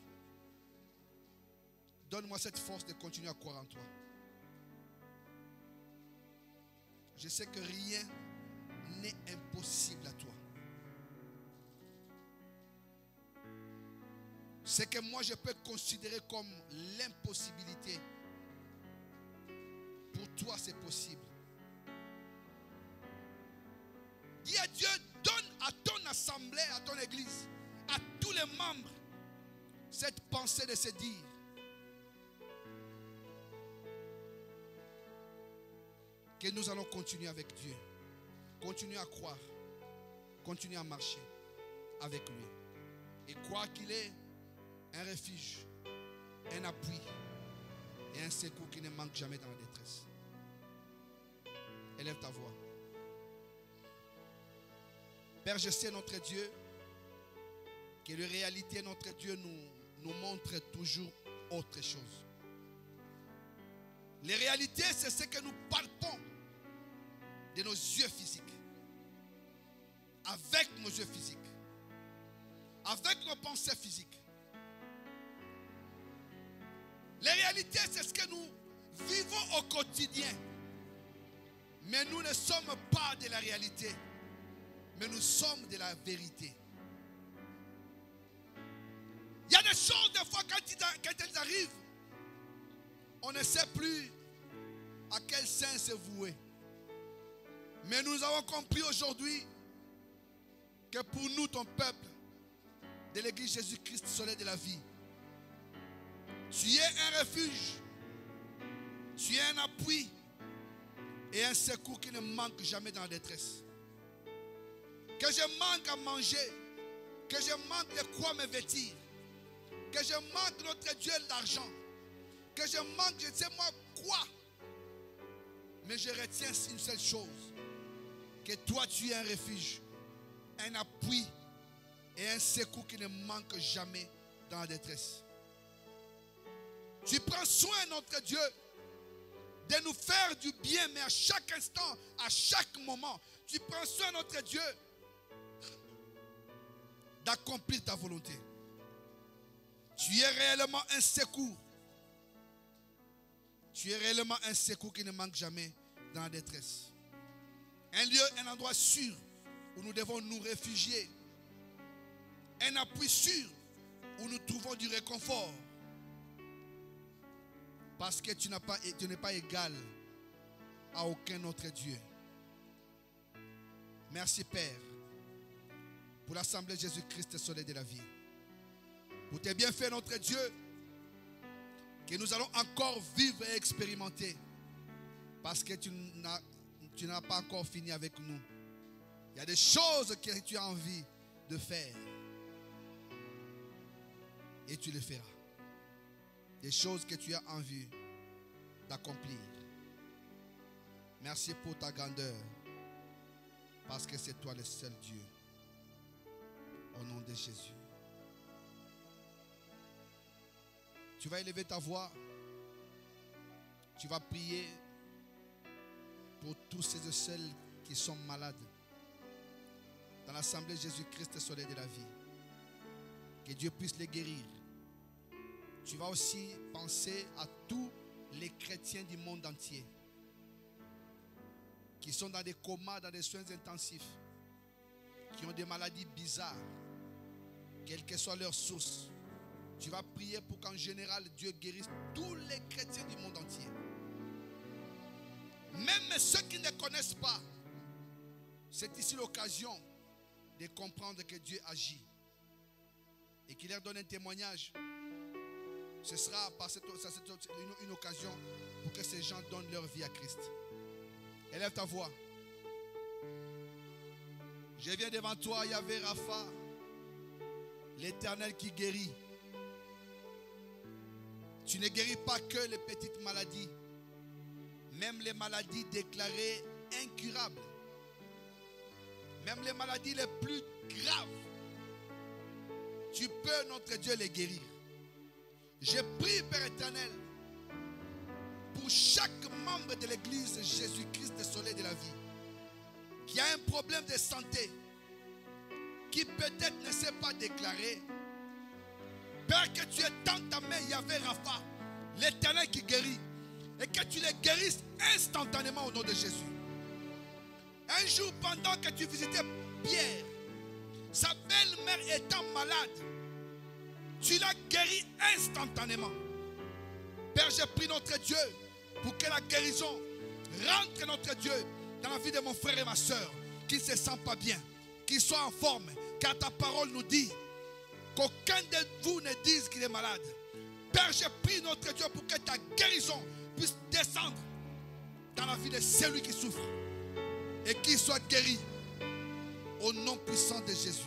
A: donne-moi cette force de continuer à croire en toi. Je sais que rien n'est impossible à toi. Ce que moi je peux considérer comme l'impossibilité, pour toi c'est possible. Dis à Dieu, donne à ton assemblée, à ton église, à tous les membres, cette pensée de se dire: que nous allons continuer avec Dieu, continuer à croire, continuer à marcher avec lui et croire qu'il est un refuge, un appui et un secours qui ne manque jamais dans la détresse. Élève ta voix. Père, je sais, notre Dieu, que la réalité, notre Dieu nous montre toujours autre chose. Les réalités, c'est ce que nous palpons de nos yeux physiques, avec nos yeux physiques, avec nos pensées physiques. Les réalités, c'est ce que nous vivons au quotidien. Mais nous ne sommes pas de la réalité, mais nous sommes de la vérité. Il y a des choses, des fois, quand elles arrivent, on ne sait plus à quel sein se vouer. Mais nous avons compris aujourd'hui que pour nous, ton peuple, de l'église Jésus-Christ, soleil de la vie, tu es un refuge, tu es un appui et un secours qui ne manque jamais dans la détresse. Que je manque à manger, que je manque de quoi me vêtir, que je manque, notre Dieu, l'argent, que je manque, je ne sais moi quoi. Mais je retiens une seule chose, que toi tu es un refuge, un appui et un secours qui ne manque jamais dans la détresse. Tu prends soin, notre Dieu, de nous faire du bien, mais à chaque instant, à chaque moment, tu prends soin, notre Dieu, d'accomplir ta volonté. Tu es réellement un secours. Tu es réellement un secours qui ne manque jamais dans la détresse. Un lieu, un endroit sûr où nous devons nous réfugier. Un appui sûr où nous trouvons du réconfort. Parce que tu n'es pas égal à aucun autre Dieu. Merci Père pour l'Assemblée Jésus-Christ, soleil de la vie. Pour tes bienfaits, notre Dieu, que nous allons encore vivre et expérimenter. Parce que tu n'as pas encore fini avec nous. Il y a des choses que tu as envie de faire. Et tu les feras. Des choses que tu as envie d'accomplir. Merci pour ta grandeur. Parce que c'est toi le seul Dieu. Au nom de Jésus. Tu vas élever ta voix. Tu vas prier pour tous ces et celles qui sont malades. Dans l'assemblée Jésus-Christ, soleil de la vie. Que Dieu puisse les guérir. Tu vas aussi penser à tous les chrétiens du monde entier qui sont dans des comas, dans des soins intensifs, qui ont des maladies bizarres, quelle que soit leur source. Tu vas prier pour qu'en général Dieu guérisse tous les chrétiens du monde entier. Même ceux qui ne connaissent pas, c'est ici l'occasion de comprendre que Dieu agit et qu'il leur donne un témoignage. Ce sera par une occasion pour que ces gens donnent leur vie à Christ. Élève ta voix. Je viens devant toi, Yahvé Rapha, l'Éternel qui guérit. Tu ne guéris pas que les petites maladies, même les maladies déclarées incurables, même les maladies les plus graves. Tu peux, notre Dieu, les guérir. Je prie, Père éternel, pour chaque membre de l'église Jésus-Christ, le soleil de la vie, qui a un problème de santé, qui peut-être ne s'est pas déclaré. Père, que tu étends ta main, Yahvé Rapha, l'Éternel qui guérit, et que tu les guérisses instantanément au nom de Jésus. Un jour, pendant que tu visitais Pierre, sa belle-mère étant malade, tu l'as guéri instantanément. Père, je prie notre Dieu pour que la guérison rentre, notre Dieu, dans la vie de mon frère et ma soeur, qui ne se sent pas bien, qui soit en forme, car ta parole nous dit qu'aucun de vous ne dise qu'il est malade. Père, je prie notre Dieu pour que ta guérison puisse descendre dans la vie de celui qui souffre et qu'il soit guéri au nom puissant de Jésus.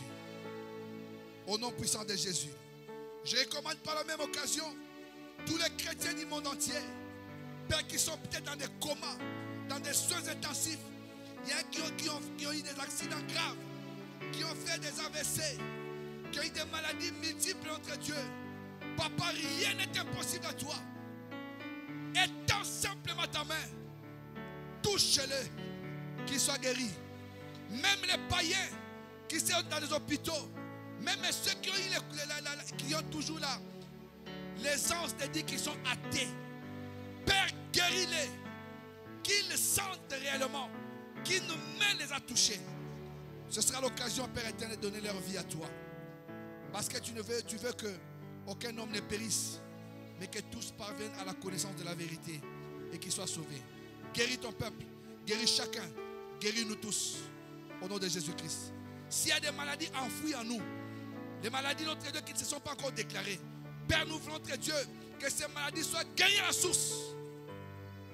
A: Au nom puissant de Jésus. Je recommande par la même occasion tous les chrétiens du monde entier, Père, qui sont peut-être dans des comas, dans des soins intensifs. Il y a qui ont eu des accidents graves, qui ont fait des AVC, qui ont eu des maladies multiples, notre Dieu. Papa, rien n'est impossible à toi. Étends simplement ta main. Touche-les, qu'ils soient guéris. Même les païens qui sont dans les hôpitaux, même ceux qui ont toujours l'aisance de dire qu'ils sont athées. Père, guéris-les. Qu'ils sentent réellement, qu'ils nous mènent les à toucher. Ce sera l'occasion, Père éternel, de donner leur vie à toi. Parce que tu veux que aucun homme ne périsse, mais que tous parviennent à la connaissance de la vérité et qu'ils soient sauvés. Guéris ton peuple, guéris chacun, guéris-nous tous, au nom de Jésus-Christ. S'il y a des maladies enfouies en nous, des maladies, notre Dieu, qui ne se sont pas encore déclarées, Père, nous voulons, notre Dieu, que ces maladies soient guéries à la source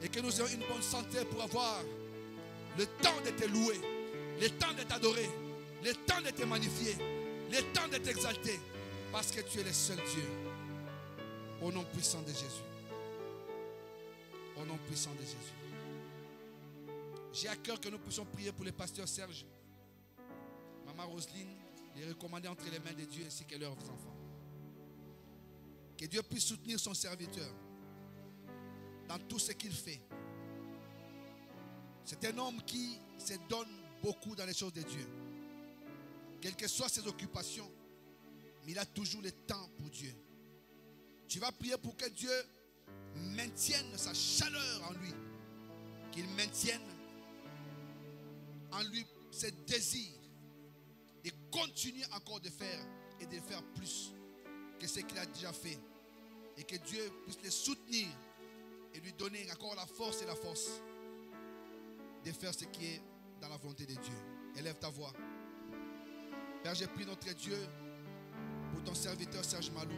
A: et que nous ayons une bonne santé pour avoir le temps de te louer, le temps de t'adorer, le temps de te magnifier, le temps de t'exalter, parce que tu es le seul Dieu. Au nom puissant de Jésus. Au nom puissant de Jésus. J'ai à cœur que nous puissions prier pour les pasteurs Serge, Maman Roselyne, les recommander entre les mains de Dieu ainsi que leurs enfants. Que Dieu puisse soutenir son serviteur dans tout ce qu'il fait. C'est un homme qui se donne beaucoup dans les choses de Dieu. Quelles que soient ses occupations, mais il a toujours le temps pour Dieu. Tu vas prier pour que Dieu maintienne sa chaleur en lui. Qu'il maintienne en lui ce désir de continuer encore de faire et de faire plus que ce qu'il a déjà fait. Et que Dieu puisse le soutenir et lui donner encore la force de faire ce qui est dans la volonté de Dieu. Élève ta voix. Père, j'ai pris notre Dieu pour ton serviteur Serge Malou,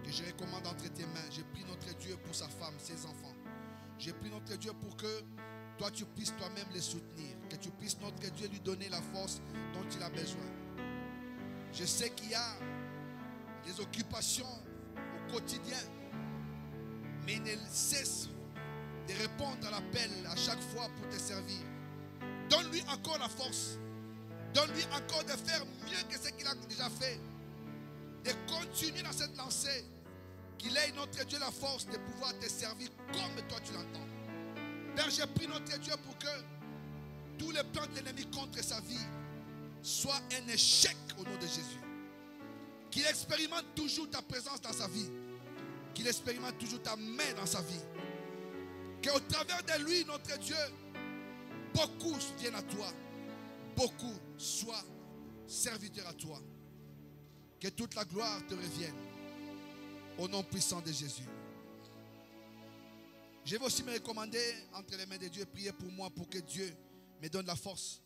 A: que je recommande entre tes mains. J'ai pris notre Dieu pour sa femme, ses enfants. J'ai pris notre Dieu pour que toi tu puisses toi-même les soutenir, que tu puisses, notre Dieu, lui donner la force dont il a besoin. Je sais qu'il y a des occupations au quotidien, mais il ne cesse de répondre à l'appel à chaque fois pour te servir. Donne-lui donne-lui encore la force. Donne-lui encore de faire mieux que ce qu'il a déjà fait. De continuer dans cette lancée. Qu'il ait, notre Dieu, la force de pouvoir te servir comme toi tu l'entends. Père, j'ai pris, notre Dieu, pour que tous les plans de l'ennemi contre sa vie soient un échec au nom de Jésus. Qu'il expérimente toujours ta présence dans sa vie. Qu'il expérimente toujours ta main dans sa vie. Qu'au travers de lui, notre Dieu, beaucoup viennent à toi. Beaucoup soient serviteurs à toi. Que toute la gloire te revienne. Au nom puissant de Jésus. Je vais aussi me recommander entre les mains de Dieu, prier pour moi pour que Dieu me donne la force.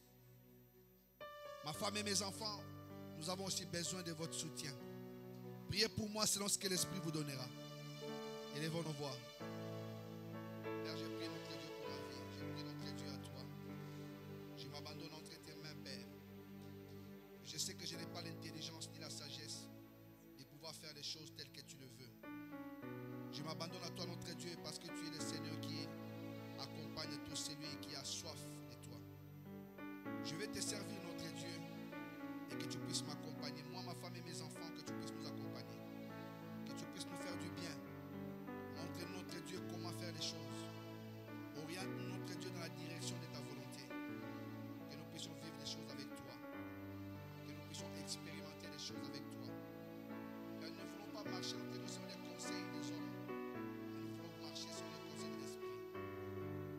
A: Ma femme et mes enfants, nous avons aussi besoin de votre soutien. Priez pour moi selon ce que l'Esprit vous donnera. Élevons nos voix. Père, je prie notre Dieu pour la vie. Je prie notre Dieu à toi. Je m'abandonne entre tes mains, Père. Je sais que je n'ai pas l'intelligence ni la sagesse de pouvoir faire les choses telles que tu le veux. Je m'abandonne à toi, notre Dieu, parce que tu es le Seigneur qui accompagne tout celui qui a soif de toi. Je vais te servir, notre Dieu, et que tu puisses m'accompagner. Moi, ma femme et mes enfants, que tu puisses nous accompagner. Que tu puisses nous faire du bien. Montre notre Dieu comment faire les choses. Oriente notre Dieu dans la direction de ta volonté. Que nous puissions vivre les choses avec toi. Que nous puissions expérimenter les choses avec toi. Car nous ne voulons pas marcher entre nous sur les conseils des hommes. Nous voulons marcher sur les conseils de l'Esprit.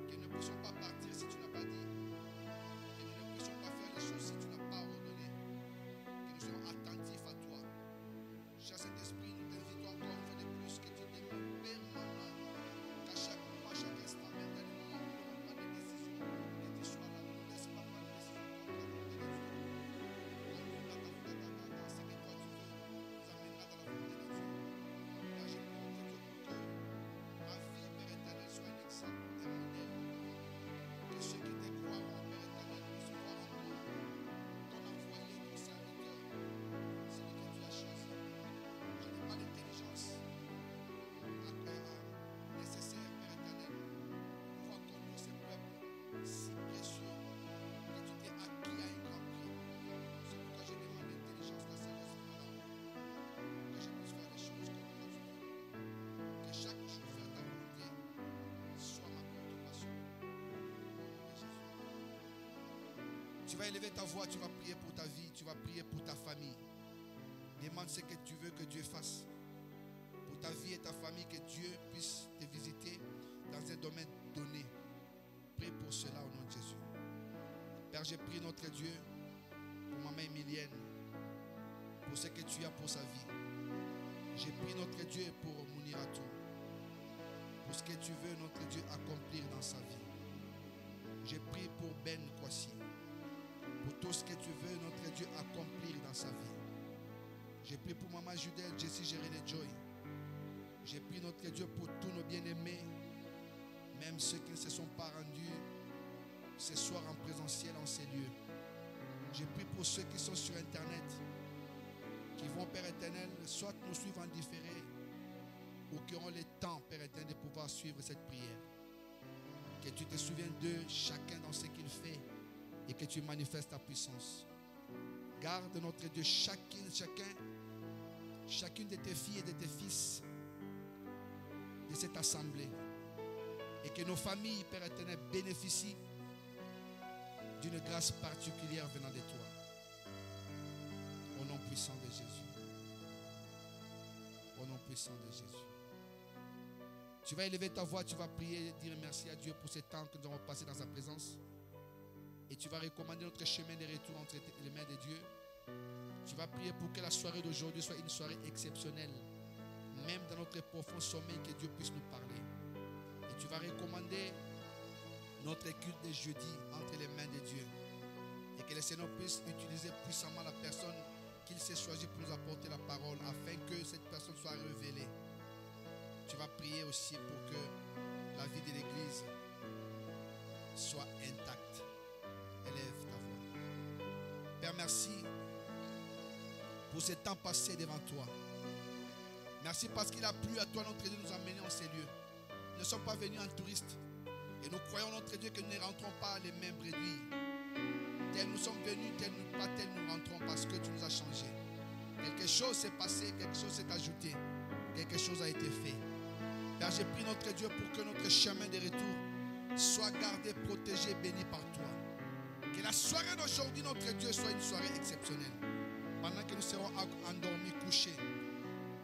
A: Que nous ne puissions pas partir si tu n'as pas dit. Que nous ne puissions pas faire les choses si tu n'as pas ordonné. Que nous soyons attentifs à toi. Cher Saint-Esprit, nous t'invitons encore une fois de plus que tu demeures permanent. Qu'à chaque moment, à chaque instant, même dans les moments où nous ne prenons pas de décision, que tu sois là, ne nous laisse pas prendre de décision contre la volonté de Dieu. Ce que toi tu veux nous amènera dans la volonté de Dieu. Car je prie notre Dieu pour que ma vie, Père éternel, soit un exemple, un modèle. Que ceux qui te croiront, Père éternel, puissent voir en moi ton envoyé, ton serviteur, celui que tu as choisi. Je n'ai pas l'intelligence nécessaire, Père éternel, pour pouvoir conduire ce peuple si précieux que tu t'es acquis à un grand prix. C'est pourquoi je demande l'intelligence, la sagesse pour l'amour, que je puisse faire les choses comme toi tu veux. Que chaque jour faire ta volonté soit ma préoccupation. Au nom de Jésus. Tu vas élever ta voix, tu vas prier pour ta vie, tu vas prier pour ta famille. Demande ce que tu veux que Dieu fasse. Pour ta vie et ta famille, que Dieu puisse te visiter dans un domaine donné. Prie pour cela au nom de Jésus. Père, j'ai prié notre Dieu pour maman Emilienne, pour ce que tu as pour sa vie. J'ai prié notre Dieu pour Mouniratou, pour ce que tu veux, notre Dieu, accomplir dans sa vie. J'ai prié pour Ben Kwasi, pour tout ce que tu veux, notre Dieu, accomplir dans sa vie. J'ai prié pour maman Judelle, Jessie, Jéréné, Joy. J'ai prié notre Dieu pour tous nos bien-aimés, même ceux qui ne se sont pas rendus ce soir en présentiel en ces lieux. J'ai prié pour ceux qui sont sur Internet, qui vont, Père éternel, soit nous suivre en différé, ou qui auront le temps, Père éternel, de pouvoir suivre cette prière. Que tu te souviennes d'eux, chacun dans ce qu'il fait, et que tu manifestes ta puissance. Garde notre Dieu, chacune de tes filles et de tes fils de cette assemblée. Et que nos familles, Père éternel, bénéficient d'une grâce particulière venant de toi. Au nom puissant de Jésus. Au nom puissant de Jésus. Tu vas élever ta voix, tu vas prier et dire merci à Dieu pour ce temps que nous avons passé dans sa présence. Et tu vas recommander notre chemin de retour entre les mains de Dieu. Tu vas prier pour que la soirée d'aujourd'hui soit une soirée exceptionnelle. Même dans notre profond sommeil, que Dieu puisse nous parler. Et tu vas recommander notre culte de jeudi entre les mains de Dieu. Et que le Seigneur puisse utiliser puissamment la personne qu'il s'est choisi pour nous apporter la parole, afin que cette personne soit révélée. Tu vas prier aussi pour que la vie de l'Église soit intacte. Élève ta voix. Père, merci pour ce temps passé devant toi. Merci parce qu'il a plu à toi, notre Dieu, de nous emmener en ces lieux. Nous ne sommes pas venus en touristes. Et nous croyons, notre Dieu, que nous ne rentrons pas les mêmes brebis. tel nous sommes venus, tel nous rentrons parce que tu nous as changés. Quelque chose s'est passé, quelque chose s'est ajouté, quelque chose a été fait. Père, j'ai pris notre Dieu pour que notre chemin de retour soit gardé, protégé, béni par toi. Que la soirée d'aujourd'hui, notre Dieu, soit une soirée exceptionnelle. Pendant que nous serons endormis, couchés,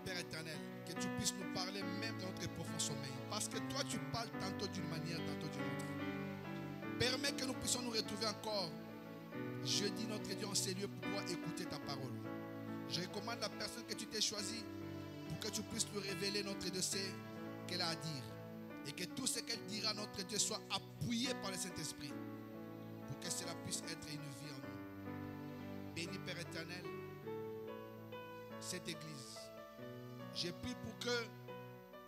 A: Père éternel, que tu puisses nous parler même dans notre profond sommeil. Parce que toi, tu parles tantôt d'une manière, tantôt d'une autre. Permets que nous puissions nous retrouver encore jeudi, notre Dieu, en ces lieux pour pouvoir écouter ta parole. Je recommande la personne que tu t'es choisie pour que tu puisses lui révéler, notre Dieu, ce qu'elle a à dire. Et que tout ce qu'elle dira, notre Dieu, soit appuyé par le Saint-Esprit. Pour que cela puisse être une vie en nous. Bénis, Père éternel, cette église. J'ai pris pour que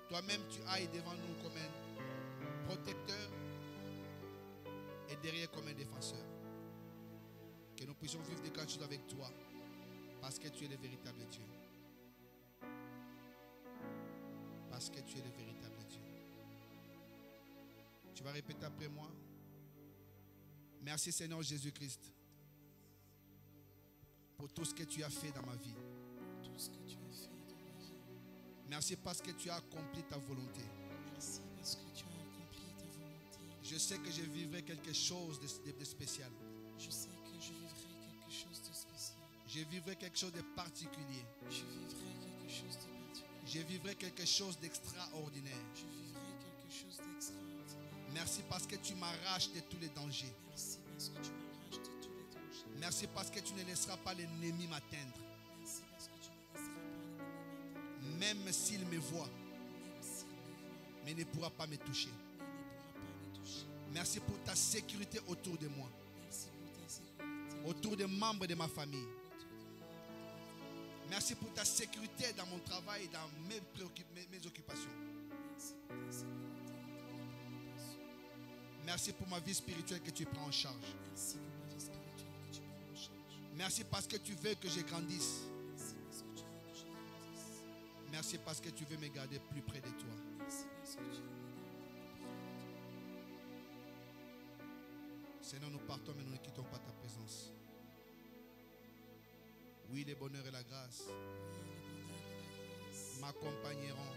A: toi-même tu ailles devant nous comme un protecteur et derrière comme un défenseur. Que nous puissions vivre des grandes choses avec toi parce que tu es le véritable Dieu. Parce que tu es le véritable Dieu. Tu vas répéter après moi. Merci Seigneur Jésus-Christ pour tout ce que tu as fait dans ma vie.
B: Tout ce que tu as fait dans ma vie.
A: Merci parce que tu as accompli ta volonté.
B: Merci parce que tu as accompli ta volonté.
A: Je sais que je vivrai quelque chose de spécial.
B: Je sais que je vivrai quelque chose de spécial.
A: Je vivrai quelque chose de particulier.
B: Je vivrai quelque chose de particulier.
A: Je vivrai quelque chose d'extraordinaire.
B: Je vivrai quelque chose d'extraordinaire.
A: Merci parce que tu m'arraches de tous les dangers.
B: Merci parce que tu m'arraches de tous les dangers.
A: Merci parce que tu ne laisseras pas l'ennemi m'atteindre.
B: Merci parce que tu ne laisseras pas l'ennemi m'atteindre.
A: Même s'il me voit,
B: Même s'il me voit,
A: mais ne pourra pas me toucher.
B: mais il ne pourra pas me toucher.
A: Merci pour ta sécurité autour de moi,
B: Merci pour ta sécurité.
A: autour des membres de ma famille.
B: Autour de moi, de ma famille.
A: Merci pour ta sécurité dans mon travail et dans mes occupations.
B: Merci pour ta sécurité.
A: Merci pour ma vie spirituelle que tu prends en charge.
B: Merci pour ma vie spirituelle que tu prends en charge.
A: Merci parce que tu veux que je grandisse.
B: Merci parce que tu veux que je grandisse.
A: Merci parce que tu veux me garder plus près de toi.
B: Merci parce que tu veux me garder plus
A: Seigneur, nous partons mais nous ne quittons pas ta présence. Oui, le bonheur et la grâce
B: près de toi. Oui, le bonheur et la grâce
A: m'accompagneront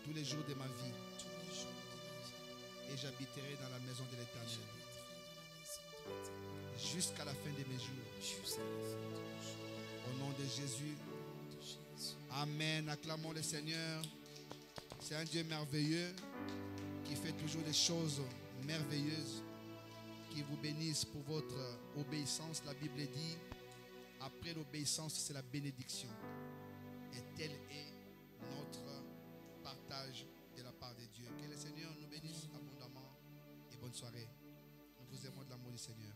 A: tous les jours de ma vie
B: tous les jours de ma vie.
A: et j'habiterai dans la maison de l'Éternel
B: J'habiterai dans la maison de l'Éternel
A: jusqu'à la fin de mes jours.
B: jusqu'à la fin de mes jours.
A: Au nom de Jésus.
B: Au nom de Jésus.
A: Amen. Acclamons le Seigneur. C'est un Dieu merveilleux qui fait toujours des choses merveilleuses, qui vous bénisse pour votre obéissance. La Bible dit, après l'obéissance, c'est la bénédiction. Et tel est notre partage de la part de Dieu. Que le Seigneur nous bénisse abondamment et bonne soirée. Nous vous aimons de l'amour du Seigneur.